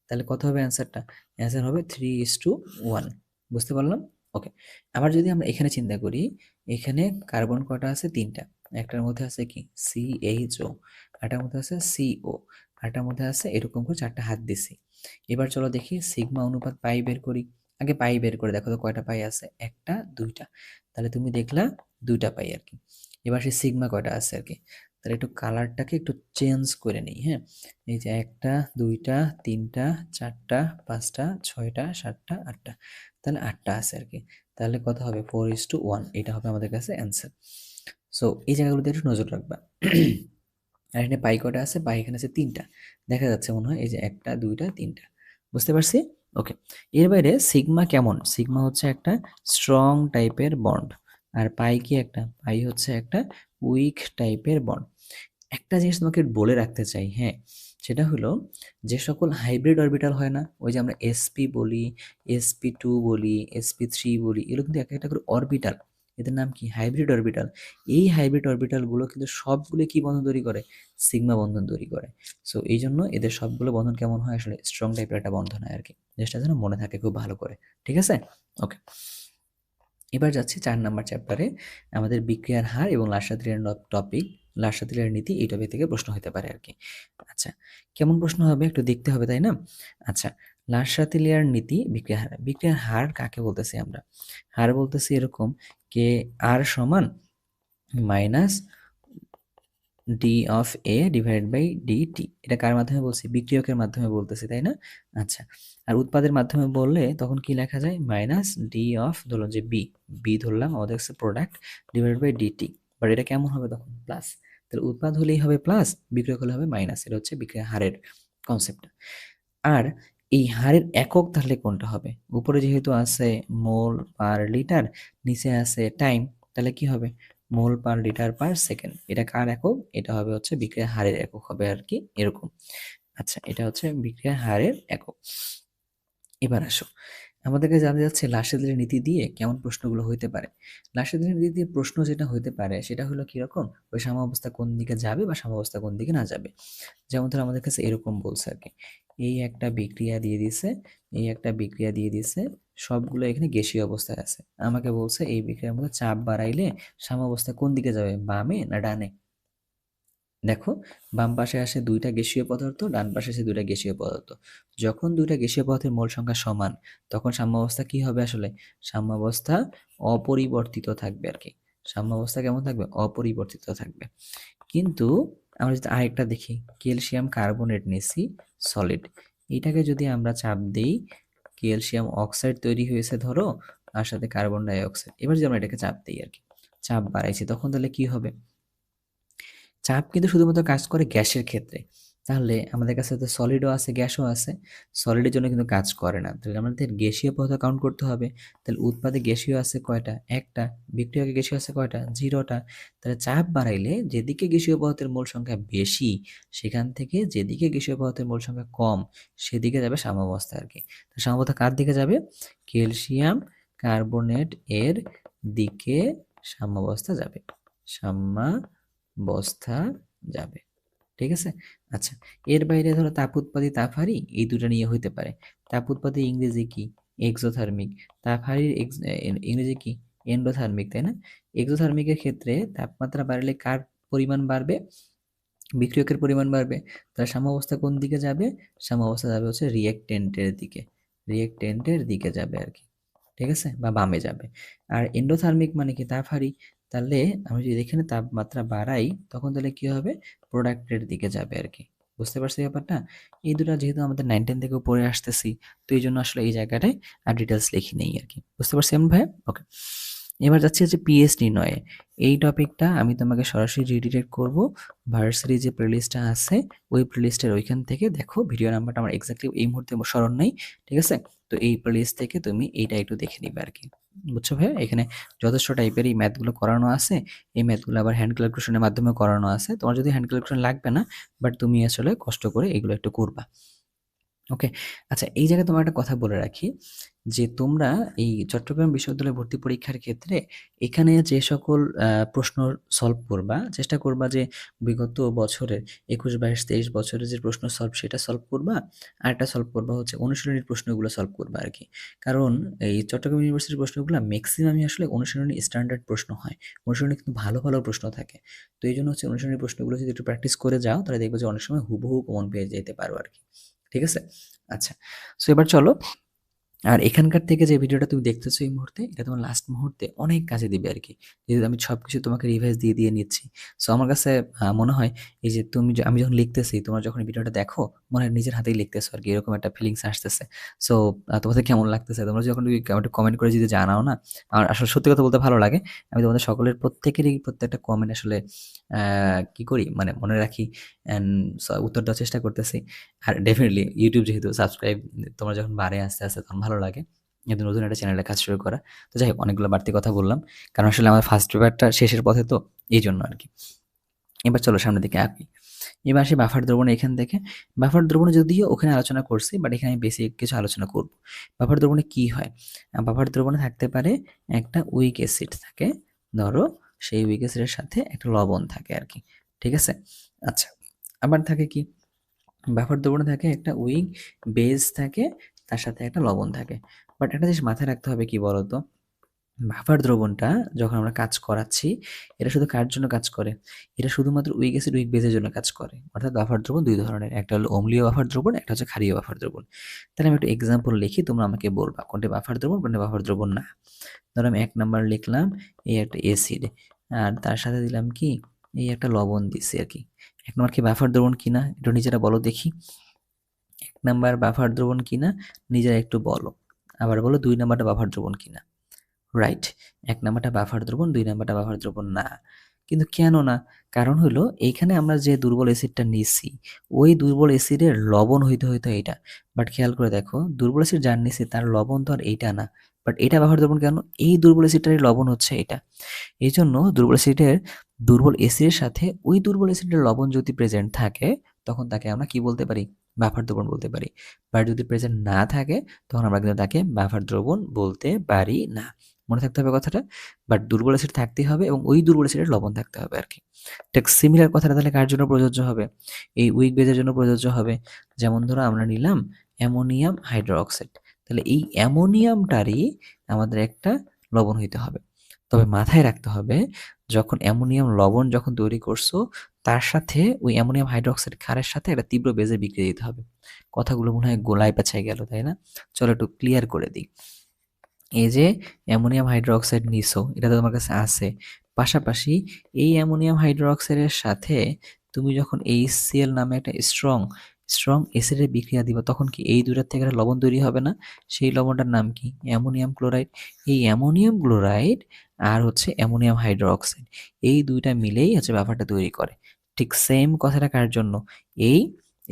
তাহলে কত হবে অ্যান্সারটা? অ্যান্সার হবে 3:1। বুঝতে পারলাম? ওকে। আবার যদি আমরা এখানে চিন্তা করি, এখানে কার্বন কয়টা আছে? 3টা। একটার মধ্যে আছে কি? CHO, আরটার মধ্যে আছে CO, আরটার মধ্যে আছে এরকম করে 4টা হাত দিছি। এবার চলো দেখি সিগমা অনুপাত পাই বের করি। আগে পাই বের করে দেখো তো কয়টা পাই আছে, একটা দুইটা, তাহলে তুমি দেখলা দুইটা পাই আর কি। এবার সেই সিগমা কয়টা আছে আর কি, তাহলে একটু কালারটাকে একটু চেঞ্জ করে নিই, হ্যাঁ। এই যে একটা দুইটা তিনটা চারটা পাঁচটা ছয়টা সাতটা আটটা, তাহলে আটটা আছে আর কি। তাহলে কত হবে, 4:1, এটা হবে আমাদের কাছে অ্যান্সার। সো এই জায়গাগুলোতে একটু নজর রাখবা। আর এখানে পাই কয়টা আছে, পাই এখানে আছে তিনটা, দেখা যাচ্ছে মনে হয়, এই যে একটা দুইটা তিনটা, বুঝতে পারছি? ওকে। এর বাইরে সিগমা কেমন, সিগমা হচ্ছে একটা স্ট্রং টাইপের বন্ড, আর পাই কি, একটা পাই হচ্ছে একটা উইক টাইপের বন্ড। একটা জিনিস তোমাকে বলে রাখতে চাই, হ্যাঁ, সেটা হলো যে সকল হাইব্রিড অরবিটাল হয় না, ওই যে আমরা sp বলি, sp2 বলি, sp3 বলি, এগুলো কিন্তু একটা একটা করে অরবিটাল, এদের নাম কি, হাইব্রিড অরবিটাল। এই হাইব্রিড অরবিটালগুলো কিন্তু সবগুলো কি বন্ধন তৈরি করে, সিগমা বন্ধন তৈরি করে। সো এই জন্য এদের সবগুলো বন্ধন কেমন হয়, আসলে স্ট্রং টাইপের একটা বন্ধন হয় আর কি, জিনিসটা যেন মনে থাকে খুব ভালো করে, ঠিক আছে? ওকে। এবার যাচ্ছি 4 নাম্বার চ্যাপ্টারে, আমাদের বিক্রিয়ার হার এবং লাসাতিলিয়ার টপিক, লাসাতিলিয়ার নীতি, এই টপিক থেকে প্রশ্ন হতে পারে আর কি। আচ্ছা, কেমন প্রশ্ন হবে একটু দেখতে হবে, তাই না? আচ্ছা, লাসাতিলিয়ার নীতি, বিক্রিয়ার হার, বিক্রিয়ার হার কাকে বলতেছি আমরা, হার বলতেছি এরকম কে আর সমান minus D of A divided by dt, এটা কার মাধ্যমে বলছি, বিক্রিয়কের মাধ্যমে বলতেছি, তাই না? আচ্ছা, আর উৎপাদের মাধ্যমে বললে তখন কি লেখা যায়, মাইনাস ডি অফ, ধরলাম যে বি, বি ধরলাম আমাদের কাছে product, divided by dt, but এটা কেমন হবে তখন, প্লাস। তাহলে উৎপাদ হলেই হবে প্লাস, বিক্রিয়ক হলে হবে মাইনাস, এটা হচ্ছে বিক্রিয়া হারের কনসেপ্ট। আর এই হারের একক তাহলে কোনটা হবে, উপরে যেহেতু আছে মোল পার লিটার, নিচে আছে টাইম, তাহলে কি হবে, মোল পার লিটার পার সেকেন্ড, এটা কার একক, এটা হবে হচ্ছে বিক্রিয়া হারের একক হবে আর কি, এরকম। আচ্ছা, এটা হচ্ছে বিক্রিয়া হারের একক। এবার আসো, আমাদেরকে জানতে যাচ্ছে লাসেদের নীতি দিয়ে কেমন প্রশ্নগুলো হইতে পারে। লাসেদের নীতি দিয়ে প্রশ্ন যেটা হইতে পারে সেটা হলো কিরকম, ওই সাম্যাবস্থা কোন দিকে যাবে বা সাম্যাবস্থা কোন দিকে না যাবে। যেমন ধর আমাদের কাছে এরকম বলছে আর কি, এই একটা বিক্রিয়া দিয়ে দিছে, এই একটা বিক্রিয়া দিয়ে দিছে, সবগুলো এখানে গ্যাসীয় অবস্থায় আছে, আমাকে বলছে এই বিক্রিয়ার মধ্যে চাপ বাড়াইলে সাম্যাবস্থা কোন দিকে যাবে, বামে না ডানে। দেখো, বাম পাশে আসে দুইটা গ্যাসীয় পদার্থ, ডান পাশে আসে দুইটা গ্যাসীয় পদার্থ, যখন দুইটা গ্যাসীয় পদার্থের মোল সংখ্যা সমান, তখন সাম্যাবস্থা কি হবে, আসলে সাম্যাবস্থা অপরিবর্তিত থাকবে আর কি, সাম্যাবস্থা কেমন থাকবে, অপরিবর্তিত থাকবে। কিন্তু আমরা যদি আরেকটা দেখি, ক্যালসিয়াম কার্বনেট নিছি সলিড, এটাকে যদি আমরা চাপ দিই, ক্যালসিয়াম অক্সাইড তৈরি হয়েছে ধরো, আর সাথে কার্বন ডাই অক্সাইড, এবার যদি আমরা এটাকে চাপ দিই আর কি, চাপ বাড়াইছি, তখন তাহলে কি হবে, চাপ কিন্তু শুধুমাত্র কাজ করে গ্যাসের ক্ষেত্রে, তাহলে আমাদের কাছে তো সলিডও আছে গ্যাসও আছে, সলিডের জন্য কিন্তু কাজ করে না, তাহলে আমাদের গ্যাসীয় পদার্থ কাউন্ট করতে হবে, তাহলে উৎপাদে গ্যাসীয় আছে কয়টা, একটা, বিক্রিয়কে গ্যাসীয় আছে কয়টা, 0টা, তাহলে চাপ বাড়াইলে যেদিকে গ্যাসীয় পদার্থের মোল সংখ্যা বেশি, সেখান থেকে যেদিকে গ্যাসীয় পদার্থের মোল সংখ্যা কম, সেদিকে যাবে সাম্যাবস্থা আর কি। তো সাম্যাবস্থা কার দিকে যাবে, ক্যালসিয়াম কার্বনেট এর দিকে সাম্যাবস্থা যাবে, সাম্যাবস্থা যাবে, ঠিক আছে? আচ্ছা, এর বাইরে ধরো তাপ উৎপাদী তাপহারি, এই দুটো নিয়ে হইতে পারে। তাপ উৎপাদী ইংরেজি কি, এক্সোথার্মিক, তাপহারির ইংরেজি কি, এন্ডোথার্মিক, তাই না? এক্সোথার্মিকের ক্ষেত্রে তাপমাত্রা বাড়লে কার পরিমাণ বাড়বে, বিক্রিয়কের পরিমাণ বাড়বে, তার সাম্যাবস্থা কোন দিকে যাবে, সাম্যাবস্থা যাবে হচ্ছে রিয়েক্টেন্টের দিকে, রিয়েক্টেন্টের দিকে যাবে আর কি, ঠিক আছে, বা বামে যাবে। আর এন্ডোথার্মিক মানে কি, তাপহারি, তাহলে আমি যদি এখানে তাপমাত্রা বাড়াই, তখন তাহলে কি হবে, প্রোডাক্টের দিকে যাবে আর কি, বুঝতে পারছি ব্যাপারটা? এই দুটো যেহেতু আমাদের 9-10 থেকেও পড়ে আসতেছি, তো এই জন্য আসলে এই জায়গাটায় আর ডিটেলস লিখি নেই আর কি, বুঝতে পারছি আমি ভাই? ওকে। এবার যাচ্ছি হচ্ছে পিএইচ নির্ণয়ে, এই টপিকটা আমি তোমাকে সরাসরি রিডিরেক্ট করব, ভার্সিটি যে প্লেলিস্টটা আছে, ওই প্লেলিস্টের ওইখান থেকে দেখো, ভিডিও নাম্বারটা আমার এক্স্যাক্টলি এই মুহূর্তে স্মরণ নেই, ঠিক আছে? তো এই প্লেলিস্ট থেকে তুমি এইটা একটু দেখে নিবে আর কি, বুঝছো ভাইয়া? এখানে যথেষ্ট টাইপের এই ম্যাথগুলো করানো আছে, এই ম্যাথগুলো আবার হ্যান্ড ক্যালকুলেশনের মাধ্যমে করানো আছে, তোমার যদি হ্যান্ড ক্যালকুলেশন লাগবে না, বাট তুমি আসলে কষ্ট করে এগুলো একটু করবা। ওকে। আচ্ছা, এই জায়গায় তোমার একটা কথা বলে রাখি, যে তোমরা এই চট্টগ্রাম বিশ্ববিদ্যালয়ে ভর্তি পরীক্ষার ক্ষেত্রে এখানে যে সকল প্রশ্ন সলভ করবা, চেষ্টা করবা যে বিগত বছরের 21, 22, 23 বছরের যে প্রশ্ন সলভ সেটা সলভ করবা, আর একটা সলভ করবা হচ্ছে অনুশীলনীর প্রশ্নগুলো সলভ করবা আর কি। কারণ এই চট্টগ্রাম ইউনিভার্সিটির প্রশ্নগুলো ম্যাক্সিমামই আসলে অনুশীলনী স্ট্যান্ডার্ড প্রশ্ন হয়, অনুশীলনী কিন্তু ভালো ভালো প্রশ্ন থাকে, তো এই জন্য হচ্ছে অনুশীলনী প্রশ্নগুলো যদি একটু প্র্যাকটিস করে যাও, তাহলে দেখবে যে অনেক সময় হুবহু কমন পেয়ে যেতে পারো আর কি, ঠিক আছে? আচ্ছা, সো এবার চলো আর এখানকার থেকে যে ভিডিওটা তুমি দেখতেছো এই মুহূর্তে, এটা তোমার লাস্ট মুহূর্তে অনেক কাজে দিবে আরকি। যেহেতু আমি সবকিছু তোমাকে রিভাইজ দিয়ে নিচ্ছি। সো আমার কাছে মনে হয় এই যে আমি যখন লিখতেছি, তোমরা যখন ভিডিওটা দেখো, মনে হয় নিজের হাতেই লিখতেছো আরকি। এরকম একটা ফিলিংস আসতেছে। সো তোমাদের কেমন লাগতেছে? তোমরা যখন আমাকে কমেন্ট করে যদি জানাও না, আমার আসলে সত্যি কথা বলতে ভালো লাগে। আমি তোমাদের সকলের প্রত্যেকেরই প্রত্যেকটা কমেন্ট আসলে আ কি করি মানে মনে রাখি অ্যান্ড উত্তর দেওয়ার চেষ্টা করতেছি। আর ডেফিনিটলি YouTube যেহেতু সাবস্ক্রাইব তোমরা যখন বাড়ে আস্তে তখন ভালো লাগে। যেহেতু নতুন একটা চ্যানেলে কাজ শুরু করা। তো যাই হোক অনেকগুলো বাড়তি কথা বললাম। কারণ আসলে আমার ফার্স্ট পেপারটা শেষের পথে তো এইজন্য আরকি। এবার চলো সামনের দিকে আগাই। এবার আসি বাফার দ্রবণ এখান থেকে। বাফার দ্রবণে যদিও ওখানে আলোচনা করছি বাট এখানে আমি বেসিক কিছু আলোচনা করব। বাফার দ্রবণে কি হয়? বাফার দ্রবণে থাকতে পারে একটা উইক অ্যাসিড থাকে। ধরো সেই উইক অ্যাসিডের সাথে একটা লবণ থাকে আরকি। ঠিক আছে? আচ্ছা। আবার থাকে কি? বাফার দ্রবণে থাকে একটা উইক বেস থাকে, তার সাথে একটা লবণ থাকে। বাট একটা জিনিস মাথায় রাখতে হবে কি বলতো? বাফার দ্রবণটা যখন আমরা কাজ করাচ্ছি, এটা শুধু কার জন্য কাজ করে? এটা শুধুমাত্র উইক অ্যাসিড, উইক বেসের জন্য কাজ করে। অর্থাৎ বাফার দ্রবণ ২ ধরনের। একটা হলো অম্লীয় বাফার দ্রবণ, একটা হচ্ছে ক্ষারীয় বাফার দ্রবণ। তাহলে আমি একটা এক্সাম্পল লিখি, তোমরা আমাকে বলবা কোনটা বাফার দ্রবণ, কোনটা বাফার দ্রবণ না। ধরো আমি ১ নাম্বার লিখলাম, এই একটা অ্যাসিড। আর তার সাথে দিলাম কি? এই একটা লবণ দিছি আরকি। ১ নাম্বার কি বাফার দ্রবণ কিনা? একটু নিজেরা বলো দেখি। ১ নাম্বার বাফার দ্রবণ কিনা? নিজেরা একটু বলো। আবার বলো ২ নাম্বারটা বাফার দ্রবণ কিনা? রাইট। ১ নাম্বারটা বাফার দ্রবণ, ২ নাম্বারটা বাফার দ্রবণ না। কিন্তু কেন না? কারণ হলো এইখানে আমরা যে দুর্বল অ্যাসিডটা নিছি, ওই দুর্বল অ্যাসিডের লবণ হইতে হইতো এইটা। বাট খেয়াল করে দেখো, দুর্বল অ্যাসিড যার নিছি তার লবণ তো আর এইটা না। বাট এটা বাফার দ্রবণ কেন? এই দুর্বল অ্যাসিডটারই লবণ হচ্ছে এটা। এইজন্য দুর্বল অ্যাসিডের সাথে ওই দুর্বল অ্যাসিডের লবণ যদি প্রেজেন্ট থাকে, তখন তাকে আমরা কি বলতে পারি? বাফার দ্রবণ বলতে পারি। বাট যদি প্রেজেন্ট না থাকে, তখন আমরা কিন্তু তাকে বাফার দ্রবণ বলতে পারি না। মনে থাকতে হবে কথাটা। বাট দুর্বল অ্যাসিড থাকতেই হবে এবং ওই দুর্বল অ্যাসিডের লবণ থাকতে হবে আরকি। ঠিক সিমিলার কথাটা তাহলে কার জন্য প্রযোজ্য হবে? এই উইক বেজের জন্য প্রযোজ্য হবে। যেমন ধরো আমরা নিলাম অ্যামোনিয়াম হাইড্রোক্সাইড। তাহলে এই অ্যামোনিয়ামটারই আমাদের একটা লবণ হইতে হবে। তবে মাথায় রাখতে হবে যখন অ্যামোনিয়াম লবণ যখন তৈরি করছো, তার সাথে ওই অ্যামোনিয়াম হাইড্রোক্সাইড ক্ষারের সাথে একটা তীব্র বেজের বিক্রিয়া দিতে হবে। কথাগুলো মনে হয় গোলায় পেঁচায় গেল, তাই না? চলো একটু ক্লিয়ার করে দিই। এই যে অ্যামোনিয়াম হাইড্রোক্সাইড নিছো, এটা তো তোমার কাছে আছে। পাশাপাশি এই অ্যামোনিয়াম হাইড্রোক্সাইডের সাথে তুমি যখন HCl নামে একটা স্ট্রং অ্যাসিডের বিক্রিয়া দিবা, তখন কি এই দুইটার থেকে একটা লবণ তৈরি হবে না? সেই লবণটার নাম কি? Ammonium chloride. এই অ্যামোনিয়াম ক্লোরাইড আর হচ্ছে অ্যামোনিয়াম হাইড্রোক্সাইড, এই ২ টা মিলেই হচ্ছে ব্যাপারটা তৈরি করে। ঠিক সেম কথাটা কার জন্য? এই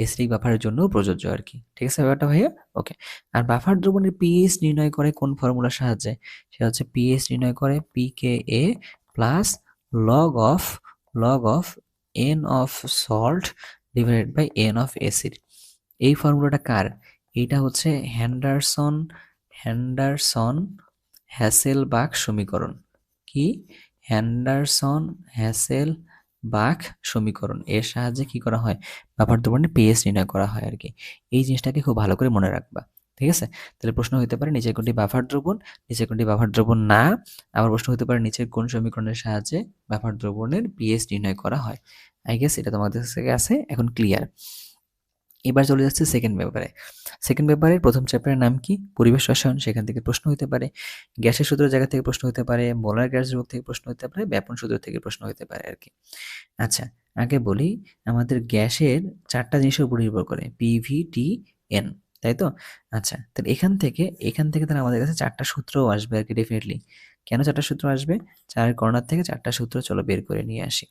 এসিডিক বাফারের জন্যও প্রযোজ্য আরকি। ঠিক আছে ব্যাপারটা ভাইয়া? ওকে। আর বাফার দ্রবণের পিএইচ নির্ণয় করে কোন ফর্মুলার সাহায্যে? সেটা হচ্ছে পিএইচ নির্ণয় করে pKa plus log of log of n of salt divided by n of acid. এই ফর্মুলাটা কার? এইটা হচ্ছে হ্যান্ডারসন হ্যাসেলবাখ সমীকরণ। কি? হ্যান্ডারসন-হ্যাসেলবাখ সমীকরণ। এর সাহায্যে কি করা হয়? বাফার দ্রবণের পিএইচ নির্ণয় করা হয় আরকি। এই জিনিসটাকে খুব ভালো করে মনে রাখবা। ঠিক আছে? তাহলে প্রশ্ন হইতে পারে নিচের কোনটি বাফার দ্রবণ, নিচের কোনটি বাফার দ্রবণ না। আবার প্রশ্ন হতে পারে নিচের কোন সমীকরণের সাহায্যে বাফার দ্রবণের পিএইচ নির্ণয় করা হয়। আই গেস এটা তোমাদের কাছে আছে, এখন ক্লিয়ার। এবার চলে যাচ্ছে সেকেন্ড পেপারে। সেকেন্ড পেপারের প্রথম চ্যাপ্টারের নাম কি? পরিবেশ রসায়ন। সেখান থেকে প্রশ্ন হতে পারে। গ্যাসের সূত্রের জায়গা থেকে প্রশ্ন হতে পারে, মোলার গ্যাস ধ্রুবক থেকে প্রশ্ন হতে পারে, ব্যাপন সূত্র থেকে প্রশ্ন হতে পারে আরকি। আচ্ছা, আগে বলি আমাদের গ্যাসের ৪ টা জিনিসের উপর নির্ভর করে। PV, T, N, তাই তো? আচ্ছা, তাহলে এখান থেকে তাহলে আমাদের কাছে ৪ টা সূত্রও আসবে আরকি ডেফিনিটলি। কেন ৪ টা সূত্র আসবে? ৪ কর্নার থেকে ৪ টা সূত্র চলো বের করে নিয়ে আসি।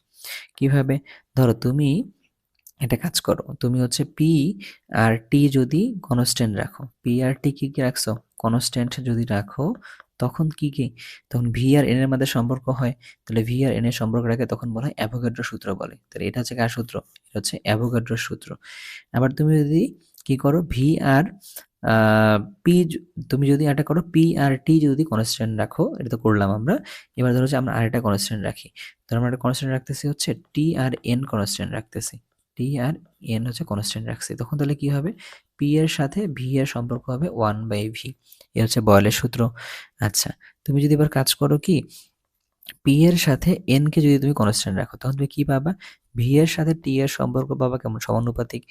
কিভাবে? ধরো তুমি একটা কাজ করো। তুমি হচ্ছে P আর T যদি কনস্ট্যান্ট রাখো। P আর T কি রাখছো? কনস্ট্যান্ট যদি রাখো, তখন কি? তখন V আর N এর মধ্যে সম্পর্ক হয়। তাহলে V আর N এর সম্পর্কটাকে তখন বলা হয় অ্যাভোগাড্রো সূত্র বলে। তাহলে এটা হচ্ছে কার সূত্র? এটা হচ্ছে অ্যাভোগাড্রোর সূত্র। আবার তুমি যদি কি করো? V আর আ P তুমি যদি এটা করো P আর T যদি কনস্ট্যান্ট রাখো, এটা তো করলাম আমরা। এবার ধরো যে আমরা আরেকটা কনস্ট্যান্ট রাখি। ধরো আমরা একটা কনস্ট্যান্ট রাখতেছি হচ্ছে T আর N কনস্ট্যান্ট রাখতেছি। T আর N হচ্ছে কনস্ট্যান্ট রাখছি। তখন তাহলে কি হবে? P এর সাথে V এর সম্পর্ক হবে 1/V। এ হচ্ছে বয়লের সূত্র। আচ্ছা, তুমি যদি এবার কাজ করো কি? পি এর সাথে এন কে যদি তুমি কনস্ট্যান্ট রাখো তখন তুমি কি পাবা, ভি এর সাথে টি এর সম্পর্ক পাবা কেমন, সমানুপাতিক।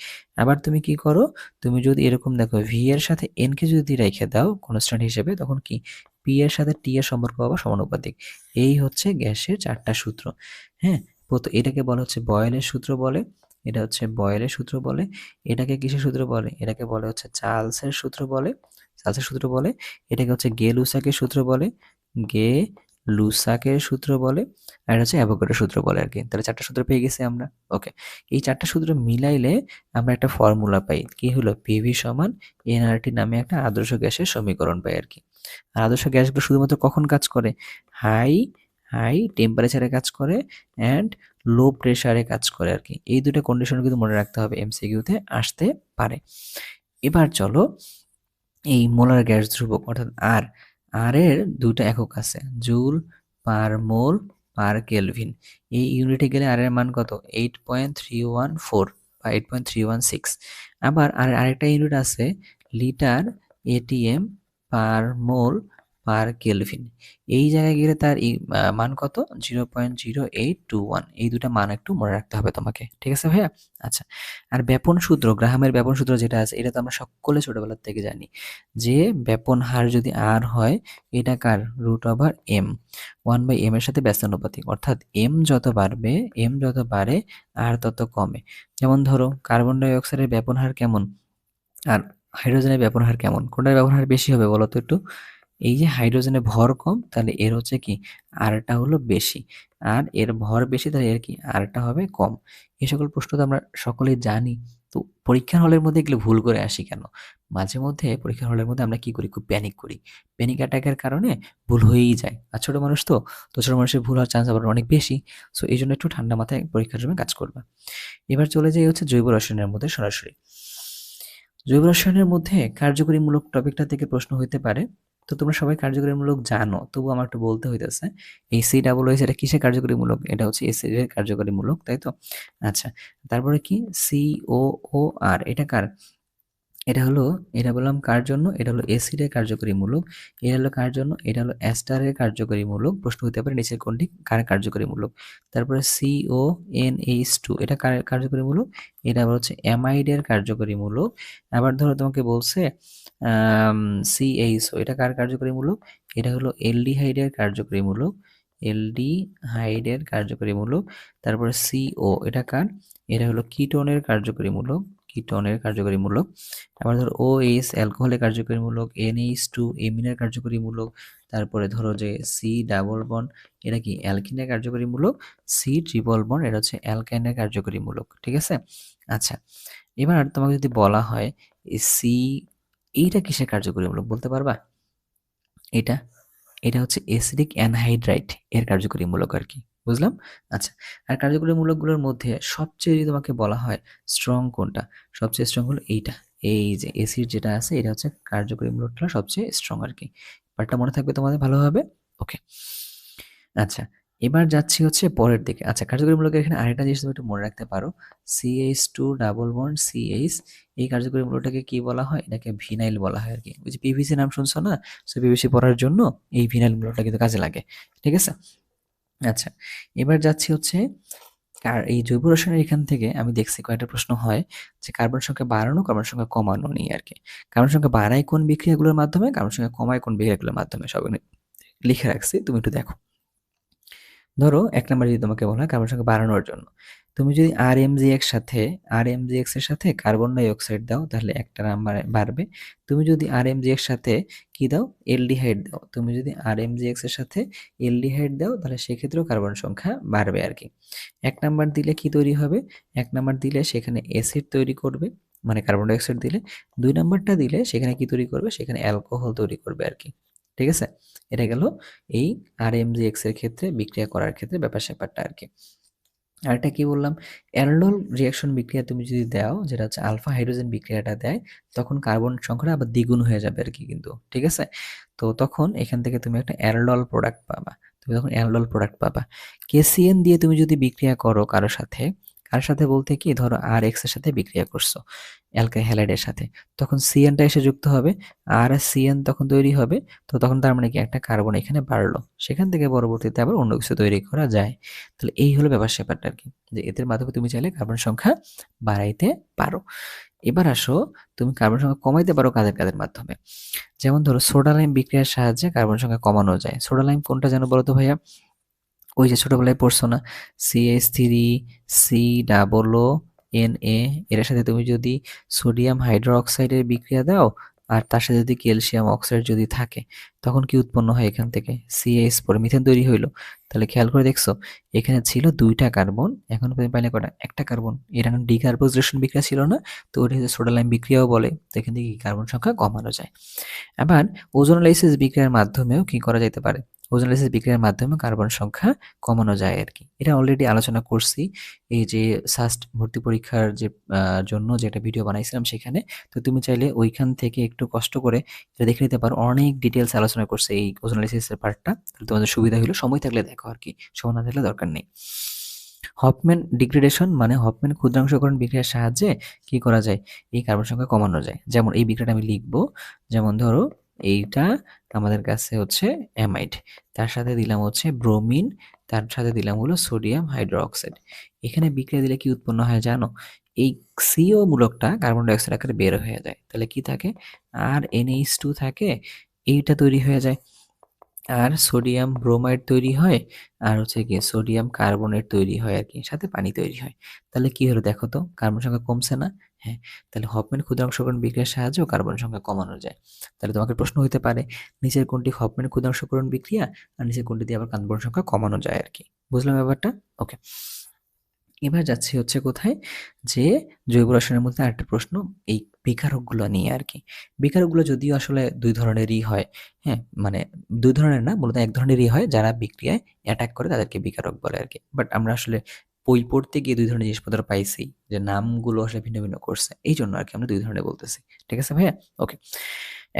আবার তুমি কি করো, তুমি যদি এরকম দেখো ভি এর সাথে এন কে যদি রেখে দাও কনস্ট্যান্ট হিসেবে তখন কি পি এর সাথে টি এর সম্পর্ক পাবা সমানুপাতিক। এই হচ্ছে গ্যাসের 4টা সূত্র। হ্যাঁ, এটাকে বলা হচ্ছে বয়েলের সূত্র বলে, এটা হচ্ছে বয়েলের সূত্র বলে। এটাকে কিসের সূত্র বলে, এটাকে বলে হচ্ছে চার্লসের সূত্র বলে, চার্লসের সূত্র বলে। এটাকে হচ্ছে গে-লুসাকের সূত্র বলে, গে লুসাকের সূত্র বলে। আর এটা হচ্ছে অ্যাভোগাড্রোর সূত্র বলে আর কি। তাহলে 4টা সূত্র পেয়ে গেছি আমরা। ওকে, এই 4টা সূত্র মিলাইলে আমরা একটা ফর্মুলা পাই, কি হলো, পিভি সমান এনআরটি নামে একটা আদর্শ গ্যাসের সমীকরণ পাই আর কি। আর আদর্শ গ্যাসগুলো শুধুমাত্র কখন কাজ করে, হাই হাই টেম্পারেচারে কাজ করে অ্যান্ড লো প্রেসারে কাজ করে আর কি। এই দুটো কন্ডিশন কিন্তু মনে রাখতে হবে, এমসিকিউতে আসতে পারে। এবার চলো এই মোলার গ্যাস ধ্রুবক অর্থাৎ আর, আর এর দুটো একক আছে, জুল পার মোল পার কেলভিন। এই ইউনিটে গেলে আর এর মান কত, 8.314 বা 8.316। আবার আর আরেকটা ইউনিট আছে, লিটার এটিএম পার মোল পার কেলভিন। এই জায়গায় গেলে তার মান কত, 0.0821। এই দুটা মান একটু মনে রাখতে হবে তোমাকে, ঠিক আছে ভাইয়া? আচ্ছা, আর ব্যাপন সূত্র, গ্রাহামের ব্যাপন সূত্র যেটা আছে এটা তো আমরা সকলে ছোটবেলার থেকে জানি, যে ব্যাপন হার যদি আর হয় এটা কার, √m, 1/m এর সাথে ব্যস্তানুপাতিক। অর্থাৎ এম যত বাড়ে আর তত কমে। যেমন ধরো কার্বন ডাই অক্সাইডের ব্যাপন হার কেমন আর হাইড্রোজেনের ব্যাপন হার কেমন, কোনটার ব্যাপন হার বেশি হবে বলো তো একটু? এই যে হাইড্রোজেনের ভর কম তাহলে এর হচ্ছে কি আরটা হলো বেশি, আর এর ভর বেশি তাহলে এর কি আরটা হবে কম। এই সকল প্রশ্ন তো আমরা সকলেই জানি। তো পরীক্ষার হলের মধ্যে এগুলো ভুল করে আসি কেন, মাঝে মধ্যে পরীক্ষার হলের মধ্যে আমরা কি করি, খুব প্যানিক করি, প্যানিক অ্যাটাকের কারণে ভুল হয়েই যায়। আর ছোট মানুষ তো ছোট মানুষের ভুল হওয়ার চান্স আবার অনেক বেশি। সো এই জন্য একটু ঠান্ডা মাথায় পরীক্ষার সময় কাজ করবা। এবার চলে যাই হচ্ছে জৈব রসায়নের মধ্যে সরাসরি। জৈব রসায়নের মধ্যে কার্যকরীমূলক টপিকটা থেকে প্রশ্ন হইতে পারে। তো তোমরা সবাই কার্যকরীমূলক জানো, তবু আমার একটু বলতে হইতেছে, এই COOH এটা কিসের কার্যকরীমূলক, এটা হচ্ছে এসিডের কার্যকরীমূলক, তাই তো? আচ্ছা, তারপরে কি COOR, এটা কার, এটা হলো, এটা বললাম কার জন্য, এটা হলো অ্যাসিডের কার্যকরী মূলক। এটা হলো কার জন্য, এটা হলো অ্যাস্টারের কার্যকরী মূলক। প্রশ্ন হতে পারে নিচের কোনটি কার কার্যকরী মূলক। তারপরে CONH2, এটা কার কার্যকরী মূলক, এটা আবার হচ্ছে অ্যামাইডের কার্যকরী মূলক। আবার ধরো তোমাকে বলছে CHO, এটা কার কার্যকরী মূলক, এটা হলো এলডিহাইডের কার্যকরী মূলক, এলডিহাইডের কার্যকরী মূলক। তারপরে CO, এটা কার, এটা হলো কিটোনের কার্যকরী মূলক, কিটোনের কার্যকরী মূলক। আবার ধরো OH অ্যালকোহলের কার্যকরীমূলক, NH2 এমিনের কার্যকরীমূলক। তারপরে ধরো যে C ডাবল বন্ড, এটা কি অ্যালকিনের কার্যকরীমূলক, C ট্রিপল বন্ড এটা হচ্ছে অ্যালকাইনের কার্যকরীমূলক, ঠিক আছে? আচ্ছা, এবার তোমাকে যদি বলা হয় এই এইটা কিসের কার্যকরীমূলক বলতে পারবা? এটা এটা হচ্ছে অ্যাসিডিক অ্যানহাইড্রাইট এর কার্যকরীমূলক আর কি, বুঝলাম? আচ্ছা, আর কার্যকরীমূলকগুলোর মধ্যে সবচেয়ে যদি তোমাকে বলা হয় স্ট্রং কোনটা, সবচেয়ে স্ট্রং হলো এইটা, এই যে এসিড যেটা আছে এটা হচ্ছে কার্যকরীমূলকটা সবচেয়ে স্ট্রং আর কি। পার্টটা মনে থাকবে তোমাদের ভালোভাবে। ওকে, আচ্ছা, এবার যাচ্ছি হচ্ছে পরের দিকে। আচ্ছা, কার্যকরীমূলকের এখানে আরেকটা জিনিস তুমি একটু মনে রাখতে পারো, CH2 ডাবল বন্ড CH, এই কার্যকরীমূলকটাকে কি বলা হয়, এটাকে ভিনাইল বলা হয় আর কি। ওই যে পিভিসি নাম শুনছো না, সো পিভিসি পড়ার জন্য এই ভিনাইল মূলকটা কিন্তু কাজে লাগে, ঠিক আছে? আচ্ছা, এবার যাচ্ছি হচ্ছে এই জৈব রসায়নের এখান থেকে আমি দেখছি কয়েকটা প্রশ্ন হয় যে কার্বন সংখ্যা বাড়ানো কার্বন সংখ্যা কমানো নিয়ে আর কি। কার্বন সংখ্যা বাড়ায় কোন বিক্রিয়াগুলোর মাধ্যমে, কার্বন সংখ্যা কমায় কোন বিক্রিয়াগুলোর মাধ্যমে, সব এখানে লিখে রাখছি, তুমি একটু দেখো। ধরো 1 নম্বরে যদি তোমাকে বলা হয় কার্বন সংখ্যা বাড়ানোর জন্য, তুমি যদি RMGX এর সাথে কার্বন ডাই অক্সাইড দাও তাহলে একটা নাম্বার বাড়বে। তুমি যদি RMGX এর সাথে কি দাও, এলডিহাইড দাও, তুমি যদি RMGX এর সাথে এলডিহাইড দাও তাহলে সেক্ষেত্রেও কার্বন সংখ্যা বাড়বে আর কি। 1 নাম্বার দিলে কি তৈরি হবে, 1 নাম্বার দিলে সেখানে অ্যাসিড তৈরি করবে, মানে কার্বন ডাই অক্সাইড দিলে। 2 নাম্বারটা দিলে সেখানে কি তৈরি করবে, সেখানে অ্যালকোহল তৈরি করবে আর কি, ঠিক আছে? এটা গেল এই RMGX এর ক্ষেত্রে বিক্রিয়া করার ক্ষেত্রে ব্যাপার-স্যাপারটা আর কি। আরেকটা কি বললাম, অ্যালডোল রিঅ্যাকশন বিক্রিয়া তুমি যদি দাও, যেটা হচ্ছে আলফা হাইড্রোজেন বিক্রিয়াটা দেয়, তখন কার্বন সংখ্যাটা আবার দ্বিগুণ হয়ে যাবে আর কি কিন্তু, ঠিক আছে? তো তখন এখান থেকে তুমি একটা অ্যালডোল প্রোডাক্ট পাবা, তুমি তখন অ্যালডোল প্রোডাক্ট পাবা। KCN দিয়ে তুমি যদি বিক্রিয়া করো কারো সাথে, কার সাথে বলতে কি, ধরো RX এর সাথে বিক্রিয়া করছো অ্যালকাইল হ্যালাইডের সাথে, তখন CN-টা এসে যুক্ত হবে, আর CN তখন তৈরি হবে। তো তখন তার মানে কি, একটা কার্বন এখানে বাড়লো, সেখান থেকে পরবর্তীতে আবার অন্য কিছু তৈরি করা যায়। তাহলে এই হলো ব্যাপার স্যাপারটা আর কি, যে এদের মাধ্যমে তুমি চাইলে কার্বন সংখ্যা বাড়াইতে পারো। এবার আসো, তুমি কার্বন সংখ্যা কমাইতে পারো কাদের কাদের মাধ্যমে। যেমন ধরো সোডা লাইম বিক্রিয়ার সাহায্যে কার্বন সংখ্যা কমানো যায়। সোডা লাইম কোনটা যেন বলো তো ভাইয়া? ওই যে ছোটবেলায় পড়ছো না, CH3COO Na, এর সাথে তুমি যদি সোডিয়াম হাইড্রোক্সাইডের বিক্রিয়া দাও আর তার সাথে যদি ক্যালসিয়াম অক্সাইড যদি থাকে, তখন কি উৎপন্ন হয়? এখান থেকে CH পরে মিথেন তৈরি হইলো। তাহলে খেয়াল করে দেখছো, এখানে ছিল 2টা কার্বন, এখন তুমি পাইলে কটা? একটা কার্বন। এটা ডিকার্বক্সিলেশন বিক্রিয়া ছিল না? তো ওটা হচ্ছে সোডা লাইম বিক্রিয়াও বলে। তো এখান থেকে কার্বন সংখ্যা কমানো যায়। আবার ওজোনোলাইসিস বিক্রিয়ার মাধ্যমেও কি করা যেতে পারে? ওজোনোলাইসিস বিক্রিয়ার মাধ্যমে কার্বন সংখ্যা কমানো যায় আর কি। এটা অলরেডি আলোচনা করছি এই যে সাস্ট ভর্তি পরীক্ষার যে জন্য যেটা ভিডিও বানাইছিলাম সেখানে। তো তুমি চাইলে ওইখান থেকে একটু কষ্ট করে এটা দেখে নিতে পারো, অনেক ডিটেলস আলোচনা করছে এই ওজোনোলাইসিসের পার্টটা। তাহলে তোমাদের সুবিধা হলো, সময় থাকলে দেখো আর কি, সময় না থাকলে দরকার নেই। হফম্যান ডিগ্রেডেশন মানে হফম্যান ক্ষুদ্রাংশকরণ বিক্রিয়ার সাহায্যে কি করা যায়? এই কার্বন সংখ্যা কমানো যায়। যেমন এই বিক্রিয়াটা আমি লিখবো, যেমন ধরো এইটা আমাদের কাছে হচ্ছে অ্যামাইড, তার সাথে দিলাম হচ্ছে ব্রোমিন, তার সাথে দিলাম হলো সোডিয়াম হাইড্রোক্সাইড। এখানে বিক্রিয়া দিলে কি উৎপন্ন হয় জানো? এই CO মূলকটা কার্বন ডাইঅক্সাইড আকারে বের হয়ে যায়। তাহলে কি থাকে? আর NH2 থাকে, এইটা তৈরি হয়ে যায়। আর সোডিয়াম ব্রোমাইড তৈরি হয়, আর হচ্ছে গিয়ে সোডিয়াম কার্বনেট তৈরি হয় আর কি, সাথে পানি তৈরি হয়। তাহলে কি হলো দেখো তো, কার্বন সংখ্যা কমছে না? হ্যাঁ। তাহলে হফম্যান ক্ষুদ্রাংশকরণ বিক্রিয়ার সাহায্যেও কার্বন সংখ্যা কমানো যায়। তাহলে তোমাকে প্রশ্ন হতে পারে, নিচের কোনটি হফম্যান ক্ষুদ্রাংশকরণ বিক্রিয়া, আর নিচের কোনটি দিয়ে আবার কার্বন সংখ্যা কমানো যায় আর কি। বুঝলাম ব্যাপারটা? ওকে। এবার যাচ্ছি হচ্ছে কোথায়, যে জৈব রসায়নের মধ্যে আরেকটা প্রশ্ন, এই বিকারকগুলো নিয়ে আর কি। বিকারকগুলো যদিও আসলে দুই ধরনেরই হয়, হ্যাঁ, মানে দুই ধরনের না, মূলত এক ধরনেরই হয়, যারা বিক্রিয়ায় অ্যাটাক করে তাদেরকে বিকারক বলে আর কি। বাট আমরা আসলে বই পড়তে গিয়ে দুই ধরনের জিনিসপত্র পাইছি, যে নামগুলো আসলে ভিন্ন ভিন্ন করছে, এই জন্য আর কি আমরা দুই ধরনের বলতেছি। ঠিক আছে ভাইয়া? ওকে।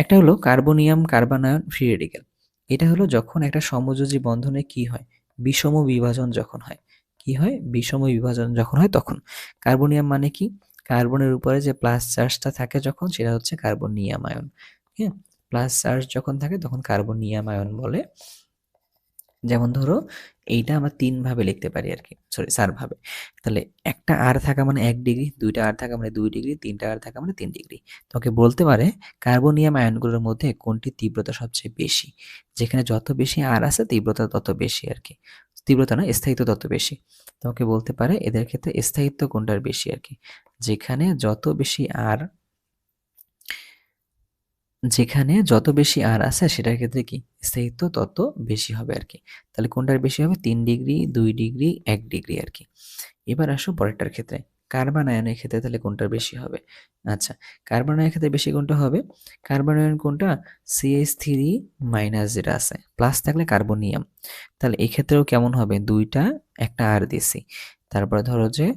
একটা হলো কার্বনিয়াম কার্বনায়ন ফ্রি রেডিক্যাল। এটা হলো যখন একটা সমযোজী বন্ধনে কি হয়, বিষম বিভাজন যখন হয়। কি হয়? বিষম বিভাজন যখন হয় তখন। কার্বনিয়াম মানে কি? কার্বনের উপরে যে প্লাস চার্জটা থাকে যখন, সেটা হচ্ছে কার্বনিয়াম আয়ন। হ্যাঁ, প্লাস চার্জ যখন থাকে তখন কার্বনিয়াম আয়ন বলে। যেমন ধরো এইটা আমরা 3 ভাবে লিখতে পারি আর কি, সরি 4 ভাবে। তাহলে একটা আর থাকা মানে 1 ডিগ্রি, দুইটা আর থাকা মানে 2 ডিগ্রি, তিনটা আর থাকা মানে 3 ডিগ্রি। তোকে বলতে পারে কার্বনিয়াম আয়নগুলোর মধ্যে কোনটি তীব্রতা সবচেয়ে বেশি। যেখানে যত বেশি আর আছে তীব্রতা তত বেশি আর কি, তীব্রতা না, স্থায়িত্ব তত বেশি। তোমাকে বলতে পারে এদের ক্ষেত্রে স্থায়িত্ব কোনটার বেশি আর কি। যেখানে যত বেশি আর, যেখানে যত বেশি আর আছে সেটার ক্ষেত্রে কি স্থায়িত্ব তত বেশি হবে আর কি। তাহলে কোনটার বেশি হবে? 3 ডিগ্রি, 2 ডিগ্রি, 1 ডিগ্রি আর কি। এবার আসো পরেরটার ক্ষেত্রে, কার্বন আয়নের ক্ষেত্রে তাহলে কোনটার বেশি হবে? আচ্ছা, কার্বন আয়নের ক্ষেত্রে বেশি কোনটা হবে? কার্বন আয়ন কোনটা? CH3 মাইনাস যেটা আছে, প্লাস থাকলে কার্বনিয়াম। তাহলে এই ক্ষেত্রেও কেমন হবে? দুইটা, একটা আর দিছি, তারপরে ধরো যে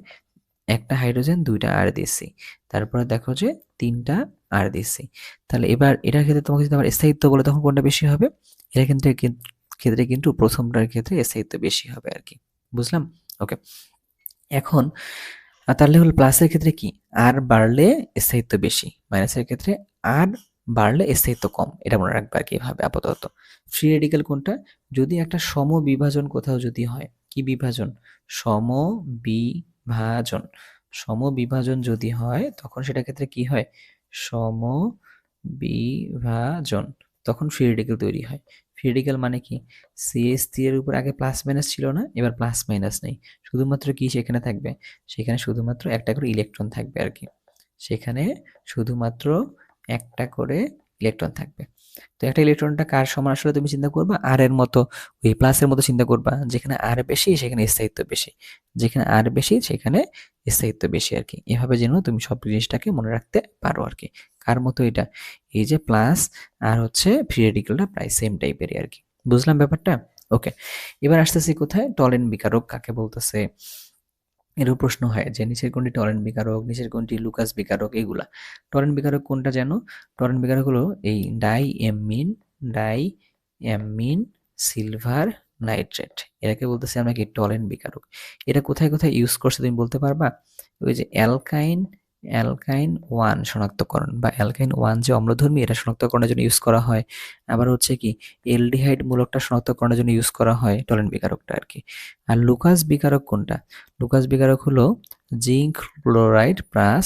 একটা হাইড্রোজেন, দুইটা আর দিছি, তারপরে দেখো যে তিনটা আর দিছি। তাহলে এবার এটার ক্ষেত্রে তোমাকে যদি আবার স্থায়িত্ব বলে, তখন কোনটা বেশি হবে? এর ক্ষেত্রে কিন্তু প্রথমটার ক্ষেত্রে স্থায়িত্ব বেশি হবে আর কি। বুঝলাম? ওকে। এখন তাহলে হলো প্লাসের ক্ষেত্রে কি, আর বাড়লে স্থায়িত্ব বেশি, মাইনাসের ক্ষেত্রে আর বাড়লে স্থায়িত্ব কম। এটা মনে রাখবে আর কি এভাবে আপাতত। ফ্রি রেডিক্যাল কোনটা? যদি একটা সমবিভাজন কোথাও যদি হয়, কি বিভাজন? সমবিভাজন। সমবিভাজন যদি হয় তখন সেটার ক্ষেত্রে কি হয়? সমবিভাজন, তখন ফ্রি রেডিক্যাল তৈরি হয়। ফ্রি রেডিক্যাল মানে কি? CH3 এর উপর আগে প্লাস মাইনাস ছিল না, এবার প্লাস মাইনাস নেই, শুধুমাত্র কি সেখানে থাকবে? সেখানে শুধুমাত্র একটা করে ইলেকট্রন থাকবে আর কি। সেখানে শুধুমাত্র একটা করে ইলেকট্রন থাকবে। তো একটা ইলেকট্রনটা কার সমান আসলে তুমি চিন্তা করবা? আর এর মতো, ওই প্লাসের মতো চিন্তা করবা। যেখানে আর বেশি সেখানে স্থায়িত্ব বেশি, যেখানে আর বেশি সেখানে স্থায়িত্ব বেশি আর কি। এভাবে যেন তুমি সব জিনিসটাকে মনে রাখতে পারো আর কি। কার মতো এটা? এই যে প্লাস আর হচ্ছে ফ্রি রেডিক্যালটা প্রায় সেম টাইপেরই আর কি। বুঝলাম ব্যাপারটা? ওকে। এবার আসতেছি কোথায়, টলেন বিকারক কাকে বলতেছে। এরও প্রশ্ন হয় যে নিচের কোনটি টরেন্ট বিকারক, নিচের কোনটি লুকাস বিকারক, এগুলা। টরেন্ট বিকারক কোনটা যেন? টরেন্ট বিকারক হলো এই ডাই অ্যামিন সিলভার নাইট্রেট, এটাকে বলতেছি আমরা কি টলেন বিকারক। এটা কোথায় কোথায় ইউজ করছে তুমি বলতে পারবা? ওই যে অ্যালকাইন অ্যালকাইন ওয়ান শনাক্তকরণ বা অ্যালকাইন ওয়ান যে অম্লধর্মী এটা শনাক্তকরণের জন্য ইউজ করা হয়। আবার হচ্ছে কি এলডিহাইড মূলকটা শনাক্তকরণের জন্য ইউজ করা হয় টলেন বিকারকটা আর কি। আর লুকাস বিকারক কোনটা? লুকাস বিকারক হলো জিঙ্ক ক্লোরাইড প্লাস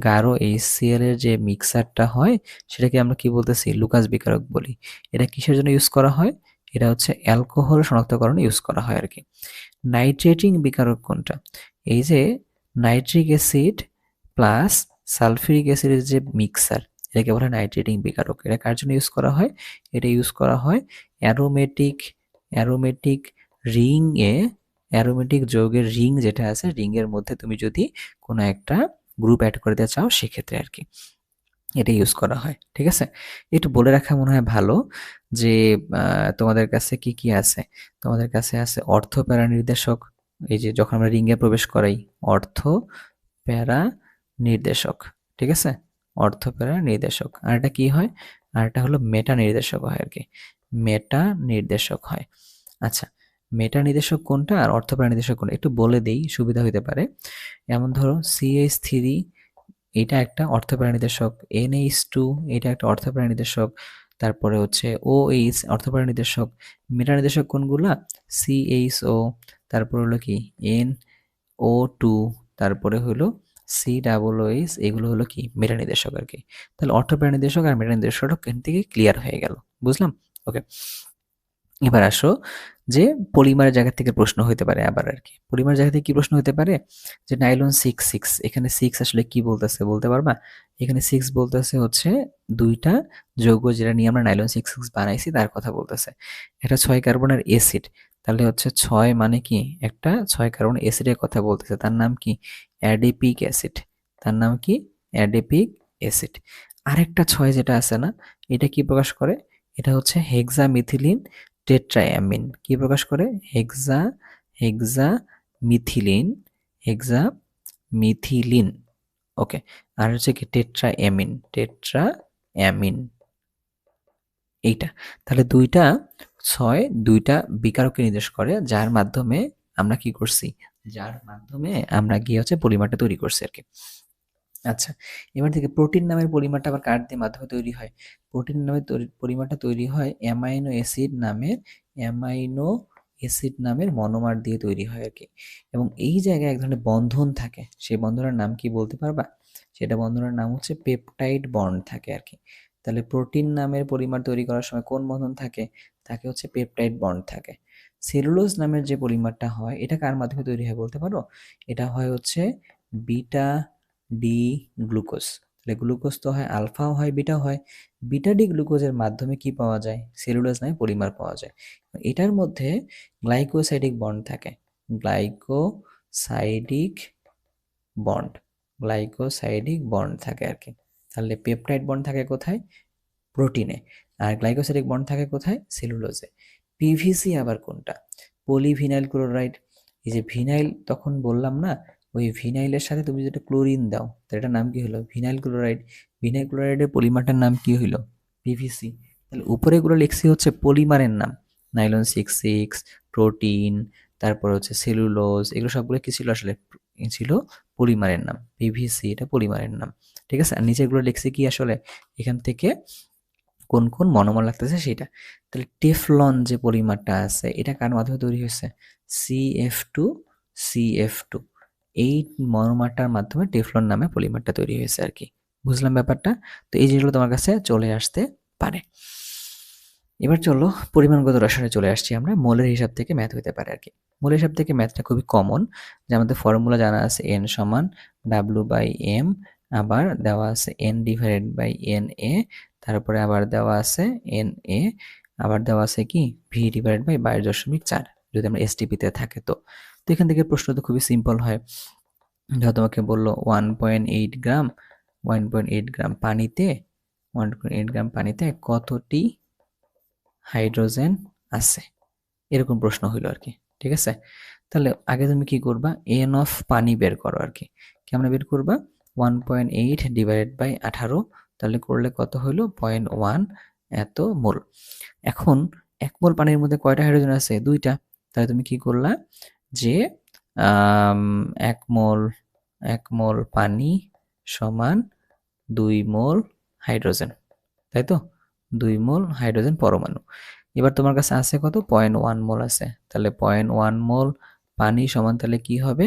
গাঢ় HCl এর যে মিক্সারটা হয় সেটাকে আমরা কি বলতেছি? লুকাস বিকারক বলি। এটা কিসের জন্য ইউজ করা হয়? এটা হচ্ছে অ্যালকোহল শনাক্তকরণে ইউজ করা হয় আর কি। নাইট্রেটিং বিকারক কোনটা? এই যে নাইট্রিক অ্যাসিড প্লাস সালফিউরিক অ্যাসিডের যে মিক্সার এটাকে বলা হয় নাইট্রেটিং বিকারক। এটা কার জন্য ইউজ করা হয়? এটা ইউজ করা হয় অ্যারোমেটিক অ্যারোমেটিক রিং এ, অ্যারোমেটিক যৌগের রিং যেটা আছে রিংয়ের মধ্যে তুমি যদি কোনো একটা গ্রুপ অ্যাড করে দিতে চাও সেক্ষেত্রে আর কি এটা ইউজ করা হয়। ঠিক আছে, একটু বলে রাখা মনে হয় ভালো যে তোমাদের কাছে কি কি আছে। তোমাদের কাছে আছে অর্থ প্যারা নির্দেশক, এই যে যখন আমরা রিংয়ে প্রবেশ করাই অর্থ প্যারা নির্দেশক। ঠিক আছে, অর্থ প্যারা নির্দেশক। আর এটা কি হয়? আর এটা হলো মেটা নির্দেশক হয় আর কি, মেটা নির্দেশক হয়। আচ্ছা, মেটা নির্দেশক কোনটা আর অর্থ প্যারা নির্দেশক কোনটা একটু বলে দেই সুবিধা হতে পারে। যেমন ধরো CH3 এটা একটা অর্থপ্যারা নির্দেশক, NH2 এটা একটা অর্থপ্যারা নির্দেশক, তারপরে হচ্ছে OH অর্থপ্যারা নির্দেশক। মেটা নির্দেশক কোনগুলা? CHO, তারপর হলো কি NO2, তারপরে হলো COOH, এগুলো হলো কি মেটা নির্দেশক আর কি। তাহলে অর্থপ্যারা নির্দেশক আর মেটা নির্দেশক এখান থেকে ক্লিয়ার হয়ে গেল, বুঝলাম? ওকে, এবার আসো যে পলিমারের জায়গা থেকে প্রশ্ন হতে পারে আবার আর কি। পলিমারের জায়গা থেকে কি প্রশ্ন হতে পারে? যে নাইলন 6 এখানে 6 আসলে কি বলতেছে বলতে পারবা? এখানে 6 বলতেছে হচ্ছে দুইটা যৌগ যেটা নিয়ে আমরা নাইলন 6 বানাইছি তার কথা বলতেছে। এটা 6 কার্বনের অ্যাসিড, তাহলে হচ্ছে 6 মানে কি একটা 6 কার্বন অ্যাসিডের কথা বলতেছে, তার নাম কি? Adipic acid. তার নাম কি? Adipic acid. আরেকটা 6 যেটা আছে না, এটা কি প্রকাশ করে? এটা হচ্ছে হেক্সামিথিলিন টেট্রাঅ্যামিন। কি প্রকাশ করে? Hexamethylene, hexamethylene. ওকে, আর হচ্ছে কি টেট্রাঅ্যামিন এইটা। তাহলে দুইটা 6 দুইটা বিকারককে নির্দেশ করে যার মাধ্যমে আমরা কি করছি? যার মাধ্যমে আমরা গিয়ে হচ্ছে পলিমারটা তৈরি করছি আর কি। আচ্ছা, এবার থেকে প্রোটিন নামের পলিমারটা আবার কার দিয়ে মাধ্যমে তৈরি হয়? প্রোটিন নামের পলিমারটা তৈরি হয় অ্যামাইনো অ্যাসিড নামের মনোমার দিয়ে তৈরি হয় আর কি। এবং এই জায়গায় এক ধরনের বন্ধন থাকে, সেই বন্ধনের নাম কি বলতে পারবা? সেটা বন্ধনের নাম হচ্ছে পেপটাইড বন্ড থাকে আর কি। তাহলে প্রোটিন নামের পলিমার তৈরি করার সময় কোন বন্ধন থাকে? থাকে হচ্ছে পেপটাইড বন্ড থাকে। সেলুলোজ নামের যে পলিমারটা হয় এটা কার মাধ্যমে তৈরি হয় বলতে পারো? এটা হয় হচ্ছে বিটা ডি গ্লুকোজ। তাহলে গ্লুকোজ তো হয় আলফাও হয় বিটাও হয়, বিটা ডি গ্লুকোজের মাধ্যমে কি পাওয়া যায়? সেলুলোজ নামে পলিমার পাওয়া যায়। এটার মধ্যে গ্লাইকোসাইডিক বন্ড থাকে, গ্লাইকোসাইডিক বন্ড, গ্লাইকোসাইডিক বন্ড থাকে আর কি। তাহলে পেপটাইড বন্ড থাকে কোথায়? প্রোটিনে। আর গ্লাইকোসাইডিক বন্ড থাকে কোথায়? সেলুলোজে। পিভিসি আবার কোনটা? Polyvinyl chloride. এই যে ভিনাইল তখন বললাম না, ওই ভিনাইলের সাথে তুমি যেটা ক্লোরিন দাও তাহলে এটার নাম কি হলো? Vinyl chloride. ভিনাইল ক্লোরাইডের পলিমারটার নাম কি হইলো? পিভিসি। তাহলে উপরে এগুলো লিখছি হচ্ছে পলিমারের নাম, নাইলন 6 প্রোটিন, তারপর হচ্ছে সেলুলোজ, এগুলো সবগুলো কি ছিল আসলে? ছিল পলিমারের নাম। পিভিসি এটা পলিমারের নাম। ঠিক আছে, আর নিচে এগুলো লিখছি কি আসলে এখান থেকে কোন কোন মনোমার লাগতেছে সেটা। তাহলে টেফলন যে পলিমারটা আছে এটা কার মাধ্যমে তৈরি হয়েছে? CF2 এই মনোমারটার মাধ্যমে টেফলন নামে পলিমারটা তৈরি হয়েছে আর কি। বুঝলাম ব্যাপারটা? তো এই জিনিসগুলো তোমার কাছে চলে আসতে পারে। এবার চলো পরিমাণগত রসায়নে চলে আসছি আমরা। মোলের হিসাব থেকে ম্যাথ হতে পারে আর কি। মোলের হিসাব থেকে ম্যাথটা খুবই কমন, যে আমাদের ফর্মুলা জানা আছে n সমান W/m, আবার দেওয়া আছে n/NA, তারপরে আবার দেওয়া আছে NA, আবার দেওয়া আছে কি V/22.4 যদি আমরা STP-তে থাকে। তো তো এখান থেকে প্রশ্ন তো খুবই সিম্পল হয়। ধরো তোমাকে বললো 1.8 গ্রাম 1.8 গ্রাম পানিতে 1.8 গ্রাম পানিতে কতটি হাইড্রোজেন আছে, এরকম প্রশ্ন হইলো আর কি। ঠিক আছে, তাহলে আগে তুমি কি করবা? এন অফ পানি বের করো আর কি। কেমন বের করবা? 1.8 ডিভাইডেড বাই 18, তাহলে করলে কত হইলো? 0.1 এত মোল। এখন 1 মোল পানির মধ্যে কয়টা হাইড্রোজেন আছে? 2টা। তাহলে তুমি কি করলা যে 1 মোল 1 মোল পানি সমান 2 মোল হাইড্রোজেন, তাই তো? 2 মোল হাইড্রোজেন পরমাণু। এবার তোমার কাছে আছে কত? 0.1 মোল আছে। তাহলে 0.1 মোল পানি সমান তাহলে কি হবে?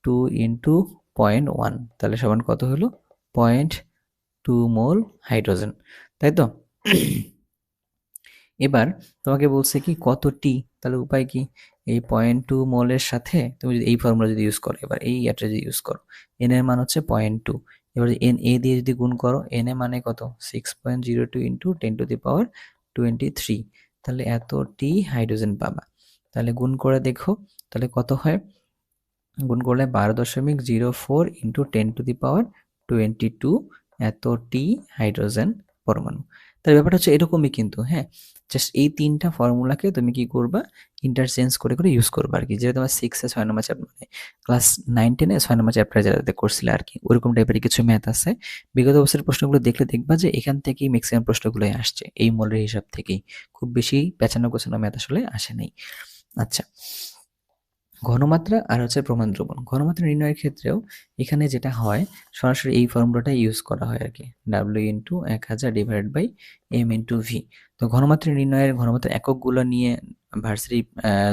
2 ইন্টু 0.1, তাহলে সমান কত হলো? 0.2 মোল হাইড্রোজেন, তাই তো? এবার তোমাকে বলছে কি কত টি, তাহলে উপায় কি? এই 0.2 মোলের সাথে তুমি যদি এই ফর্মুলা যদি ইউজ করো, এবার এই অ্যাড্রেস যদি ইউজ করো, এন এর মান হচ্ছে 0.2, এবার এন এ দিয়ে যদি গুণ করো, এন এ মানে কত? 6.02 ইন্টু 10⁻23, তাহলে এত টি হাইড্রোজেন পাবা। তাহলে গুণ করে দেখো, তাহলে কত হয়? গুণ করলে 12.04 ইন্টু 10⁻22 এত টি হাইড্রোজেন পরমাণু। তার ব্যাপারটা হচ্ছে এরকমই কিন্তু, হ্যাঁ, জাস্ট এই 3টা ফর্মুলাকে তুমি কি করবা? ইন্টারচেঞ্জ করে করে ইউজ করবা আর কি, যেটা তোমার 6 এ 6 নম্বর চ্যাপ্টার, মানে ক্লাস 9 10 এ 6 নম্বর চ্যাপ্টারে যেটাতে করছিলে আর কি, ওরকম টাইপের কিছু ম্যাথ আছে। বিগত বছরের প্রশ্নগুলো দেখলে দেখবা যে এখান থেকেই ম্যাক্সিমাম প্রশ্নগুলোই আসছে, এই মলের হিসাব থেকেই। খুব বেশি পেঁচানো গোছানো ম্যাথ আসলে আসে নাই। আচ্ছা, ঘনমাত্রা আর হচ্ছে প্রমাণ দ্রবণ। ঘনমাত্রা নির্ণয়ের ক্ষেত্রেও এখানে যেটা হয়, সরাসরি এই ফর্মুলাটা ইউজ করা হয় আর কি, W into 1000 divided by M into V. তো ঘনমাত্রা নির্ণয়ের ঘনমাত্রার এককগুলো নিয়ে ভার্সিটি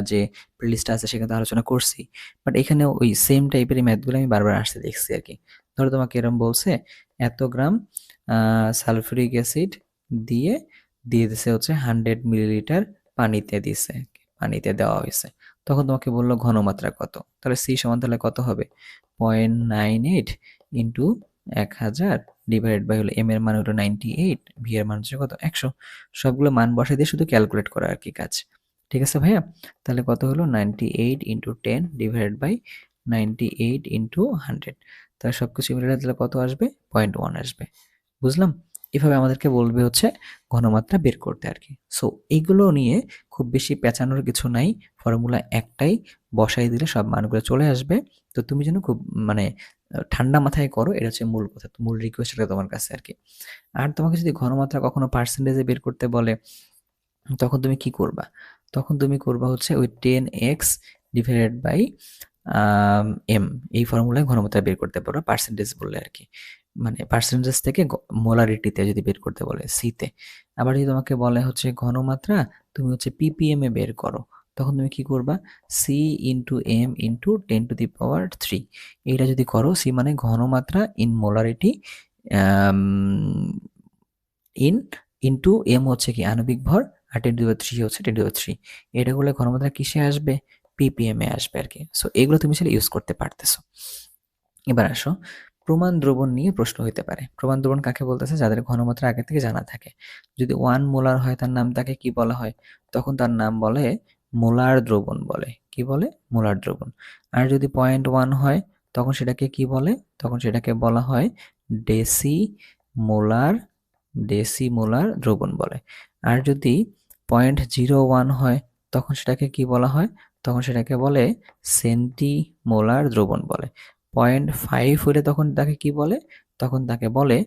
যে প্লেলিস্টটা আছে সেখানে আলোচনা করছি, বাট এখানে ওই সেম টাইপের ম্যাথগুলো আমি বারবার আসতে দেখছি আর কি। ধরো তোমাকে এরকম বলছে এত গ্রাম সালফিউরিক অ্যাসিড দিয়ে দিয়ে দিছে হচ্ছে 100 মিলিলিটার পানিতে দিছে, পানিতে দেওয়া হয়েছে। তখন তোমাকে বললো ঘনমাত্রা কত, তাহলে সি সমান তাহলে কত হবে? 0.98 ইন্টু 1000 ডিভাইডেড বাই হলো এম এর মান হলো 98, ভি এর মান হচ্ছে কত? 100। সবগুলো মান বসাই দিয়ে শুধু ক্যালকুলেট করা আর কি কাজ। ঠিক আছে ভাইয়া? তাহলে কত হলো? 98 ইন্টু 10 ডিভাইডেড বাই 98 ইন্টু 100, তাহলে সবকিছু মিলে তাহলে কত আসবে? 0.1 আসবে। বুঝলাম? এভাবে আমাদেরকে বলবে হচ্ছে ঘনমাত্রা বের করতে আর কি। সো এইগুলো নিয়ে খুব বেশি পেঁচানোর কিছু নাই, ফর্মুলা একটাই, বসাই দিলে সব মানগুলো চলে আসবে। তো তুমি যেন খুব মানে ঠান্ডা মাথায় করো, এটা হচ্ছে মূল কথা, মূল রিকোয়েস্ট এটা তোমার কাছে আর কি। আর তোমাকে যদি ঘনমাত্রা কখনো পার্সেন্টেজে বের করতে বলে, তখন তুমি কি করবা? তখন তুমি করবা হচ্ছে ওই 10x ডিভাইডেড বাই এম, এই ফর্মুলায় ঘনমাত্রা বের করতে পারো পার্সেন্টেজ বললে আর কি, মানে পার্সেন্টেজ থেকে মোলারিটিতে যদি বের করতে বলে সিতে। আবার যদি তোমাকে বলে হচ্ছে ঘনমাত্রা তুমি হচ্ছে পিপিএম এ বের করো, তখন তুমি কি করবা? সি ইন্টু এম ইন্টু 10⁻³ এইটা যদি করো, সি মানে ঘনমাত্রা in molarity, n into M হচ্ছে কি আণবিক ভর, আর 10⁻³ হচ্ছে 10⁻³, এটা করলে ঘনমাত্রা কিসে আসবে? পিপিএম এ আসবে আর কি। সো এগুলো তুমি সেটা ইউজ করতে পারতেছো। এবার আসো, প্রমাণ দ্রবণ নিয়ে প্রশ্ন হইতে পারে। প্রমাণ দ্রবণ কাকে বলতেছে? যাদের ঘনমাত্রা আগে থেকে জানা থাকে। যদি 1 মোলার হয় তার নাম তাকে কি বলা হয়? তখন তার নাম বলে মোলার দ্রবণ বলে। কি বলে? মোলার দ্রবণ। আর যদি 0.1 হয় তখন সেটাকে কি বলে? তখন সেটাকে বলা হয় ডেসি মোলার, ডেসি মোলার দ্রবণ বলে। আর যদি 0.01 হয় তখন সেটাকে কি বলা হয়? তখন সেটাকে বলে সেন্টিমোলার দ্রবণ বলে। 0.5 হলে তখন তাকে কি বলে? তখন তাকে বলে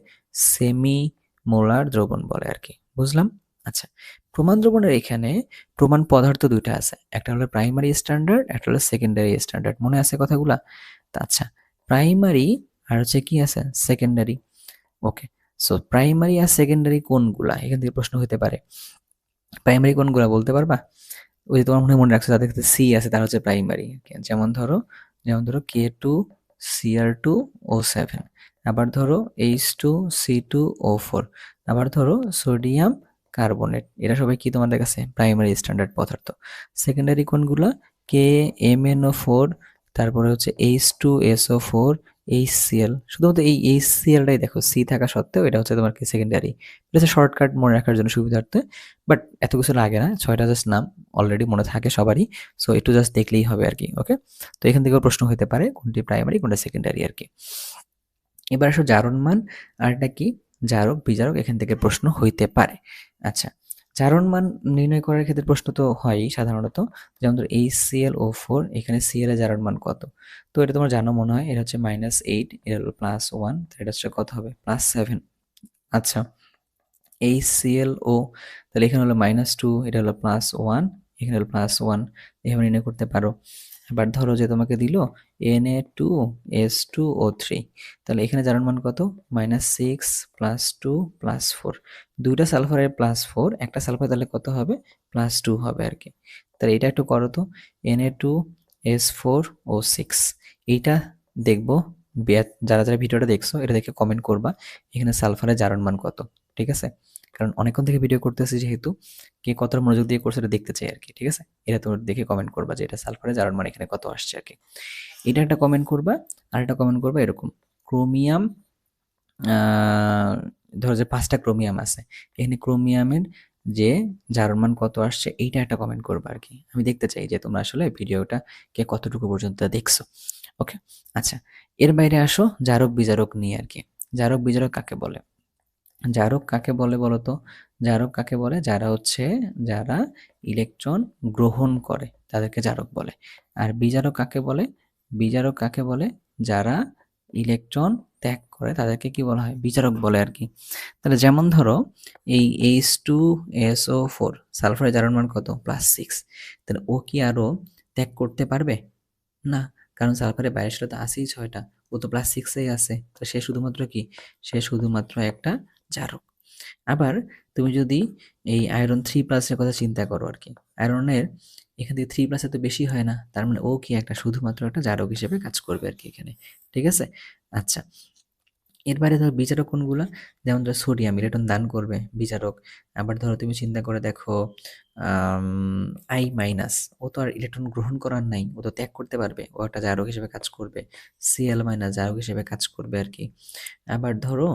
সেমি মোলার দ্রবণ বলে আর কি। বুঝলাম? আচ্ছা, প্রমাণ দ্রবণের এখানে প্রমাণ পদার্থ দুইটা আছে, একটা হলো প্রাইমারি স্ট্যান্ডার্ড, একটা হলো সেকেন্ডারি স্ট্যান্ডার্ড। মনে আছে কথাগুলা? আচ্ছা, প্রাইমারি আর হচ্ছে কি আছে? সেকেন্ডারি। ওকে, সো প্রাইমারি আর সেকেন্ডারি কোনগুলা, এখান থেকে প্রশ্ন হতে পারে। প্রাইমারি কোনগুলা বলতে পারবা? ওই যে তোমার মনে রাখছো যাদের ক্ষেত্রে সি আছে তারা হচ্ছে প্রাইমারি। যেমন ধরো K2Cr2O7, আবার ধরো H2C2O4, আবার ধরো সোডিয়াম কার্বনেট, এরা সবাই কি তোমাদের কাছে? প্রাইমারি স্ট্যান্ডার্ড পদার্থ। সেকেন্ডারি কোনগুলা? KMnO4, তারপরে হচ্ছে H2SO4, HCl। শুধুমাত্র এই HClটাই দেখো সি থাকা সত্ত্বেও এটা হচ্ছে তোমার কি সেকেন্ডারি। এটা হচ্ছে শর্টকাট মনে রাখার জন্য সুবিধার্থে, বাট এত কিছু লাগে না, 6টা জাস্ট নাম অলরেডি মনে থাকে সবারই। সো একটু জাস্ট দেখলেই হবে আর কি। ওকে, তো এখান থেকেও প্রশ্ন হতে পারে কোনটি প্রাইমারি কোনটা সেকেন্ডারি আর কি। এবার আসো জারণ মান, আর এটা কি? জারক বিজারক, এখান থেকে প্রশ্ন হইতে পারে। আচ্ছা, জারণ মান নির্ণয় করার ক্ষেত্রে প্রশ্ন তো হয়ই সাধারণত। যেমন ধর HClO4, এখানে Cl এর জারণ মান কত? তো এটা তোমার জানো মনে হয়, এটা হচ্ছে -8, এটা হলো +1, এটা হচ্ছে কত হবে? +7। আচ্ছা, HClO, তাহলে এখানে হলো -2, এটা হলো +1, এখানে হলো +1, এভাবে নির্ণয় করতে পারো। এবার ধরো যে তোমাকে দিল Na2S2O3, তাহলে এখানে জারণ মান কত? -6 +2 +4, দুইটা সালফারের +4, একটা সালফার তাহলে কত হবে? +2 হবে আর কি। তাহলে এটা একটু করো তো, Na2S4O6, এইটা দেখবো। যারা যারা ভিডিওটা দেখছো এটা দেখে কমেন্ট করবা এখানে সালফারের জারণ মান কত, ঠিক আছে? কারণ অনেকক্ষণ থেকে ভিডিও করতেছি যেহেতু, কে কতটা মনোযোগ দিয়ে করছে এটা দেখতে চাই আর কি, ঠিক আছে? এটা তোমরা দেখে কমেন্ট করবা যে এটা সালফারের জারণ মান এখানে কত আসছে আর কি। এটা একটা কমেন্ট করবা, আর একটা কমেন্ট করবা এরকম ক্রোমিয়াম, ধরো যে 5টা ক্রোমিয়াম আছে, এখানে ক্রোমিয়ামের যে জারণ মান কত আসছে এইটা একটা কমেন্ট করবা আর কি। আমি দেখতে চাই যে তোমরা আসলে ভিডিওটা কে কতটুকু পর্যন্ত দেখছো। ওকে, আচ্ছা, এর বাইরে আসো জারক বিজারক নিয়ে আর কি। জারক বিজারক কাকে বলে? জারক কাকে বলে বলো তো? জারক কাকে বলে? যারা ইলেকট্রন গ্রহণ করে তাদেরকে জারক বলে। আর বিজারক কাকে বলে? বিজারক কাকে বলে? যারা ইলেকট্রন ত্যাগ করে তাদেরকে কি বলা হয়? বিজারক বলে আর কি। তাহলে যেমন ধরো এই H2SO4 সালফারের জারণ মান কত? +6, তাহলে ও কি আরো ত্যাগ করতে পারবে? না, কারণ সালফারের বাইরের সাথে তো আছেই 6টা, ও তো +6এই আছে, তো সে শুধুমাত্র কি? সে শুধুমাত্র একটা জারক। আবার তুমি যদি এই আয়রন 3+ এর কথা চিন্তা করো আর কি, আয়রনের এখান থেকে 3+ এত বেশি হয় না, তার মানে ও কি একটা শুধুমাত্র একটা জারক হিসেবে কাজ করবে আর কি এখানে, ঠিক আছে? আচ্ছা, এর বাইরে ধরো বিচারক কোনগুলা? যেমন ধরো সোডিয়াম ইলেকট্রন দান করবে, বিচারক। আবার ধরো তুমি চিন্তা করে দেখো I-, ও তো আর ইলেকট্রন গ্রহণ করার নাই, ও তো ত্যাগ করতে পারবে, ও একটা জারক হিসেবে কাজ করবে। Cl- জারক হিসেবে কাজ করবে আর কি। আবার ধরো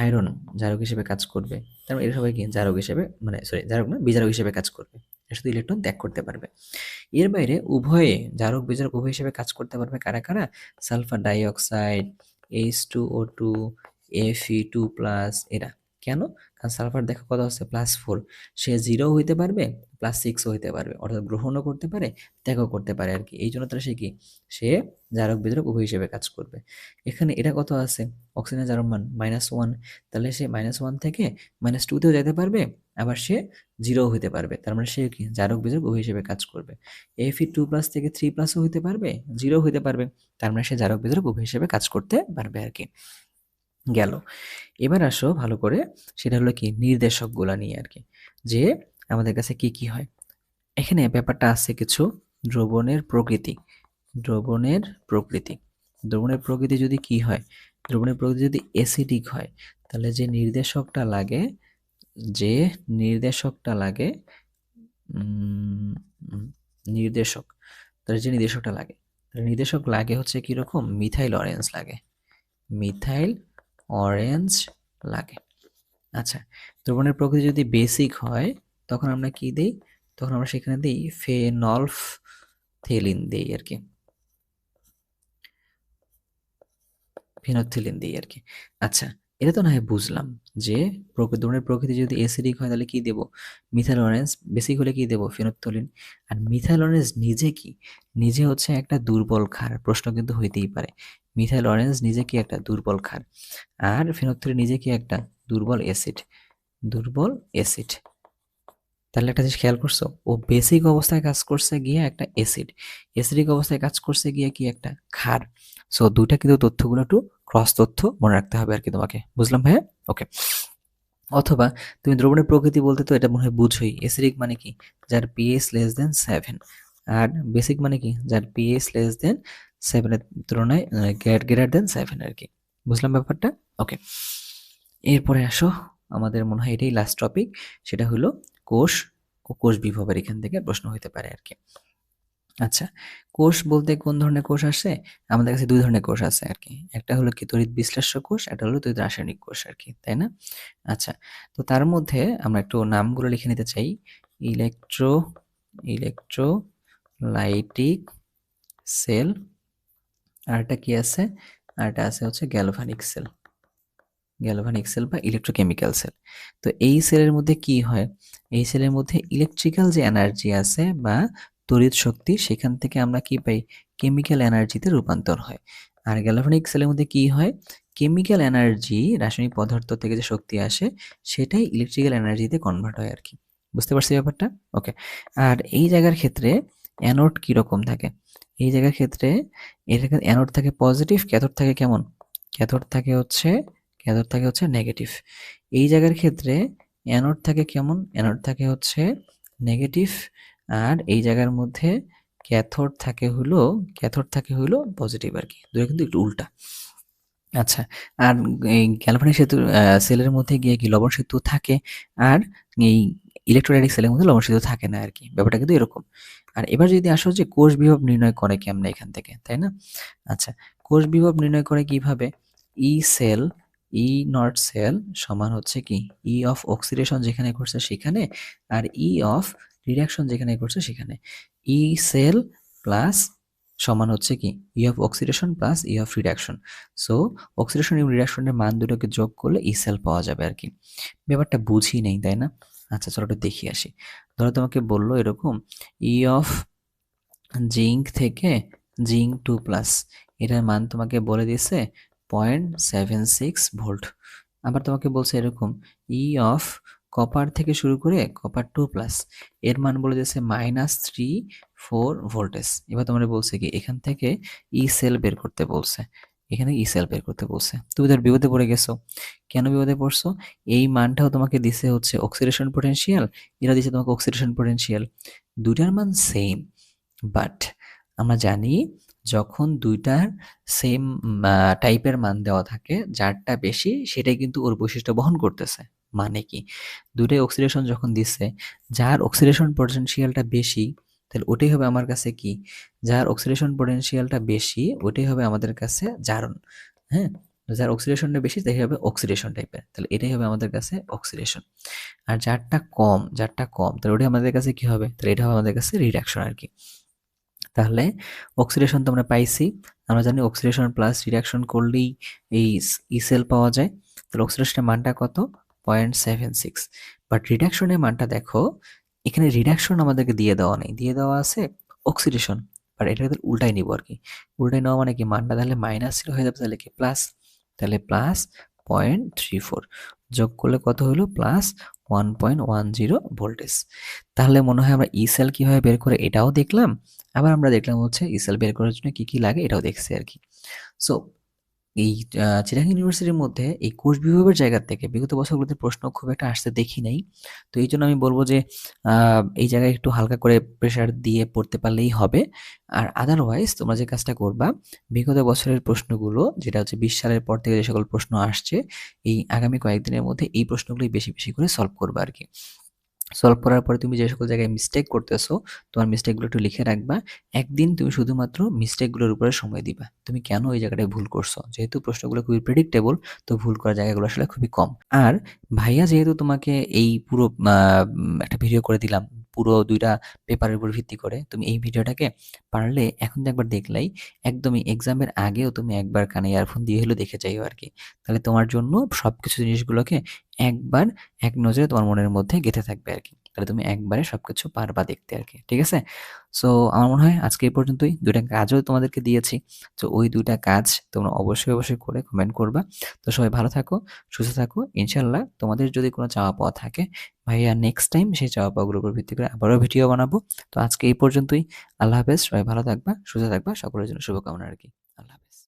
আয়রন জারক হিসেবে কাজ করবে, তার মানে এরা সবাই কি জারক হিসেবে, মানে সরি জারক না, বিজারক হিসেবে কাজ করবে, এরা শুধু ইলেকট্রন ত্যাগ করতে পারবে। এর বাইরে উভয়ে জারক বিজারক উভয় হিসেবে কাজ করতে পারবে কারা কারা? সালফার ডাইঅক্সাইড, H2O2, Fe2+, এরা। কেন? কারণ সালফার দেখো কত আছে? +4, সে 0 হইতে পারবে, +6ও হইতে পারবে, অর্থাৎ গ্রহণও করতে পারে, ত্যাগও করতে পারে আর কি। এই জন্য তারা সে কি? সে জারক বিজারক উভয় হিসেবে কাজ করবে। এখানে এটা কত আছে? অক্সিজেনের জারণ মান -1, তাহলে সে -1 থেকে -2তেও যেতে পারবে, আবার সে 0 হইতে পারবে, তার মানে সে কি? জারক বিজারক উভয় হিসেবে কাজ করবে। Fe2+ থেকে 3+ও হইতে পারবে, 0 হইতে পারবে, তার মানে সে জারক বিজারক উভয় হিসেবে কাজ করতে পারবে আর কি। গেল। এবার আসো ভালো করে, সেটা হলো কি নির্দেশকগুলা নিয়ে আর কি, যে আমাদের কাছে কি কি হয়। এখানে ব্যাপারটা আছে কিছু দ্রবণের প্রকৃতি। দ্রবণের প্রকৃতি, দ্রবণের প্রকৃতি যদি কি হয়? দ্রবণের প্রকৃতি যদি অ্যাসিডিক হয়, তাহলে যে নির্দেশকটা লাগে, যে নির্দেশকটা লাগে উম, নির্দেশক, তাহলে যে নির্দেশকটা লাগে, তাহলে নির্দেশক লাগে হচ্ছে কিরকম? মিথাইল অরেঞ্জ লাগে, মিথাইল অরেঞ্জ লাগে। আচ্ছা, দ্রবণের প্রকৃতি যদি বেসিক হয় তখন আমরা কি দেই? তখন আমরা সেখানে দিই ফেনলফথেলিন দিই আর কি, ফেনথিলিন দিই আর কি। আচ্ছা, এটা তো না হয় বুঝলাম যে দ্রবণের প্রকৃতি যদি অ্যাসিডিক হয় তাহলে কি দেব? Methyl orange. বেসিক হলে কি দেব? ফেনথিলিন। আর মিথাইল অরেঞ্জ নিজে কি? নিজে হচ্ছে একটা দুর্বল ক্ষার, প্রশ্ন কিন্তু হইতেই পারে। মিথাইল অরেঞ্জ নিজে কি? একটা দুর্বল ক্ষার। আর ফেনথিলিন নিজে কি? একটা দুর্বল অ্যাসিড, দুর্বল অ্যাসিড। তাহলে একটা জিনিস খেয়াল করছো, ও বেসিক অবস্থায় কাজ করছে গিয়ে একটা অ্যাসিড, অ্যাসিডিক অবস্থায় কাজ করছে গিয়ে কি? একটা ক্ষার। সো দুইটা কিন্তু তথ্যগুলো একটু ক্রস তথ্য মনে রাখতে হবে আর কি তোমাকে, বুঝলাম ভাইয়া? ওকে। অথবা তুমি দ্রবণের প্রকৃতি বলতে তো এটা মনে হয় বুঝোই, অ্যাসিডিক মানে কি? যার pH <7, আর বেসিক মানে কি? যার pH <7 এর তুলনায় greater than 7 আর কি। বুঝলাম ব্যাপারটা? ওকে, এরপরে আসো, আমাদের মনে হয় এটাই লাস্ট টপিক, সেটা হলো কোষ ও কোষ বিভবের, এখান থেকে প্রশ্ন হতে পারে আর কি। আচ্ছা, কোষ বলতে কোন ধরনের কোষ আসে? আমাদের কাছে দুই ধরনের কোষ আছে আর কি, একটা হলো কি তড়িৎ বিশ্লেষ্য কোষ, একটা হলো তড়িৎ রাসায়নিক কোষ আর কি, তাই না? আচ্ছা, তো তার মধ্যে আমরা একটু নামগুলো লিখে নিতে চাই। ইলেকট্রো ইলেকট্রোলাইটিক সেল, আর একটা কি আছে? আর একটা আছে হচ্ছে গ্যালভানিক সেল, গ্যালভানিক সেল বা ইলেকট্রোকেমিক্যাল সেল। তো এই সেলের মধ্যে কি হয়? এই সেলের মধ্যে ইলেকট্রিক্যাল যে এনার্জি আছে বা তড়িৎ শক্তি, সেখান থেকে আমরা কি পাই? কেমিক্যাল এনার্জিতে রূপান্তর হয়। আর গ্যালভানিক সেলের মধ্যে কি হয়, কেমিক্যাল এনার্জি, রাসায়নিক পদার্থ থেকে যে শক্তি আসে সেটাই ইলেকট্রিক্যাল এনার্জিতে কনভার্ট হয় আর কি। বুঝতে পারছি ব্যাপারটা? ওকে। আর এই জায়গার ক্ষেত্রে অ্যানোড কীরকম থাকে, এই জায়গার ক্ষেত্রে এটা অ্যানোড থাকে পজিটিভ, ক্যাথোড থাকে কেমন, ক্যাথোড থাকে হচ্ছে নেগেটিভ। এই জায়গার ক্ষেত্রে অ্যানোড থাকে কেমন, অ্যানোড থাকে হচ্ছে নেগেটিভ। আর এই জায়গার মধ্যে ক্যাথোড থাকে হলো পজিটিভ আর কি, দুটো কিন্তু একটু উল্টা। আচ্ছা, আর এই গ্যালভানিক সেতু সেলের মধ্যে গিয়ে কি লবণ সেতু থাকে, আর এই ইলেকট্রোলাইটিক সেলের মধ্যে লবণ সেতু থাকে না আর কি, ব্যাপারটা কিন্তু এরকম। আর এবার যদি আসো যে কোষ বিভব নির্ণয় করে কেমনে এখান থেকে, তাই না? আচ্ছা, কোষ বিভব নির্ণয় করে কিভাবে, ই সেল, ই নট সেল সমান হচ্ছে কি ই অফ অক্সিডেশন যেখানে ঘটছে সেখানে, আর ই অফ রিডাকশন যেখানে ঘটছে সেখানে। ই সেল প্লাস সমান হচ্ছে কি ই of oxidation plus E of reduction. So oxidation এবং রিডাকশনের মান দুটোকে যোগ করলে ই সেল পাওয়া যাবে আর কি। ব্যাপারটা বুঝি নেই, তাই না? আচ্ছা চলো একটু দেখি আসি। ধরো তোমাকে বললো এরকম ই অফ জিঙ্ক থেকে জিঙ্ক 2+, এটার মান তোমাকে বলে দিয়েছে 0.76 ভোল্ট। আবার তোমাকে বলছে এরকম ই অফ কপার থেকে শুরু করে কপার 2+, এর মান বলে দিয়েছে -3.4 ভোল্টেজ। এবার তোমরা বলছে কি এখান থেকে ই সেল বের করতে বলছে, এখানে ই সেল বের করতে বলছে। তুমি তার বিপদে পড়ে গেছো। কেন বিপদে পড়ছো? এই মানটাও তোমাকে দিছে হচ্ছে অক্সিডেশন পোটেনশিয়াল, এরা দিছে তোমাকে অক্সিডেশন পোটেনশিয়াল, দুইটার মান সেম। বাট আমরা জানি যখন দুইটার সেম টাইপের মান দেওয়া থাকে, যারটা বেশি সেটাই কিন্তু ওর বৈশিষ্ট্য বহন করতেছে। মানে কি, দুইটাই অক্সিডেশন যখন দিচ্ছে, যার অক্সিডেশন পটেনশিয়ালটা বেশি তাহলে ওটাই হবে আমার কাছে কি, যার অক্সিডেশন পটেনশিয়ালটা বেশি ওটাই হবে আমাদের কাছে জারণ। হ্যাঁ, যার অক্সিডেশনটা বেশি তাই হবে অক্সিডেশন টাইপের, তাহলে এটাই হবে আমাদের কাছে অক্সিডেশন। আর যারটা কম তাহলে ওটাই আমাদের কাছে কি হবে, তাহলে এটা হবে আমাদের কাছে রিডাকশন আর কি। তাহলে অক্সিডেশন তো আমরা পাইছি, আমরা জানি অক্সিডেশন প্লাস রিডাকশন করলেই এই ই সেল পাওয়া যায়। তাহলে অক্সিডেশনের মানটা কত, 0.76। বাট রিডাকশনের মানটা দেখো, এখানে রিডাকশন আমাদেরকে দিয়ে দেওয়া নেই, দিয়ে দেওয়া আছে অক্সিডেশন। বাট এটা উল্টাই নিব আর কি, উল্টাই নেওয়া মানে কি মানটা তাহলে -0 হয়ে যাবে, তাহলে কি প্লাস, তাহলে প্লাস 0.34 যোগ করলে কত হলো, প্লাস 1.10 ভোল্টেজ। তাহলে মনে হয় আমরা ই সেল কীভাবে বের করে এটাও দেখলাম, আবার আমরা দেখলাম হচ্ছে ই সেল বের করার জন্য কি লাগে এটাও দেখছি আর কি। সো এই চিটাগাং ইউনিভার্সিটির মধ্যে এই কোষ বিভাগের জায়গা থেকে বিগত বছরগুলোতে প্রশ্ন খুব একটা আসতে দেখি নাই। তো এই জন্য আমি বলবো যে এই জায়গায় একটু হালকা করে প্রেশার দিয়ে পড়তে পারলেই হবে। আর আদারওয়াইজ তোমরা যে কাজটা করবা, বিগত বছরের প্রশ্নগুলো যেটা হচ্ছে 20 সালের পর থেকে যে সকল প্রশ্ন আসছে, এই আগামী কয়েকদিনের মধ্যে এই প্রশ্নগুলোই বেশি বেশি করে সলভ করবা আর কি। সলভ করার পরে তুমি যে সকল জায়গায় মিস্টেক করতেছো, তোমার মিস্টেকগুলো একটু লিখে রাখবা। একদিন তুমি শুধুমাত্র মিস্টেকগুলোর উপরে সময় দিবা, তুমি কেন এই জায়গাটায় ভুল করছো। যেহেতু প্রশ্নগুলো খুবই প্রেডিক্টেবল, তো ভুল করার জায়গাগুলো আসলে খুবই কম। আর ভাইয়া যেহেতু তোমাকে এই পুরো একটা ভিডিও করে দিলাম, পুরো 2টা পেপারের উপর ভিত্তি করে, তুমি এই ভিডিওটাকে পারলে এখন তো একবার দেখলাই, একদমই এক্সামের আগেও তুমি একবার কানে ইয়ারফোন দিয়ে হলেও দেখে যাইও আর কি। তাহলে তোমার জন্য সবকিছু জিনিসগুলোকে একবার এক নজরে তোমার মনের মধ্যে গেঁথে থাকবে আর কি। তাহলে তুমি একবারে সবকিছু পারবা দেখতে আর কি। ঠিক আছে? সো আমার মনে হয় আজকে এই পর্যন্তই। 2টা কাজও তোমাদেরকে দিয়েছি। তো ওই 2টা কাজ তোমরা অবশ্যই করে কমেন্ট করবা। তো সবাই ভালো থাকো, সুস্থ থাকো। ইনশাআল্লাহ তোমাদের যদি কোনো চাওয়া পাওয়া থাকে, ভাইয়া নেক্সট টাইম সেই চাওয়া পাওয়াগুলোর উপর ভিত্তি করে আবারও ভিডিও বানাবো। তো আজকে এই পর্যন্তই। আল্লাহ হাফেজ। সবাই ভালো থাকবা, সুস্থ থাকবা। সকলের জন্য শুভকামনা আর কি। আল্লাহ হাফেজ।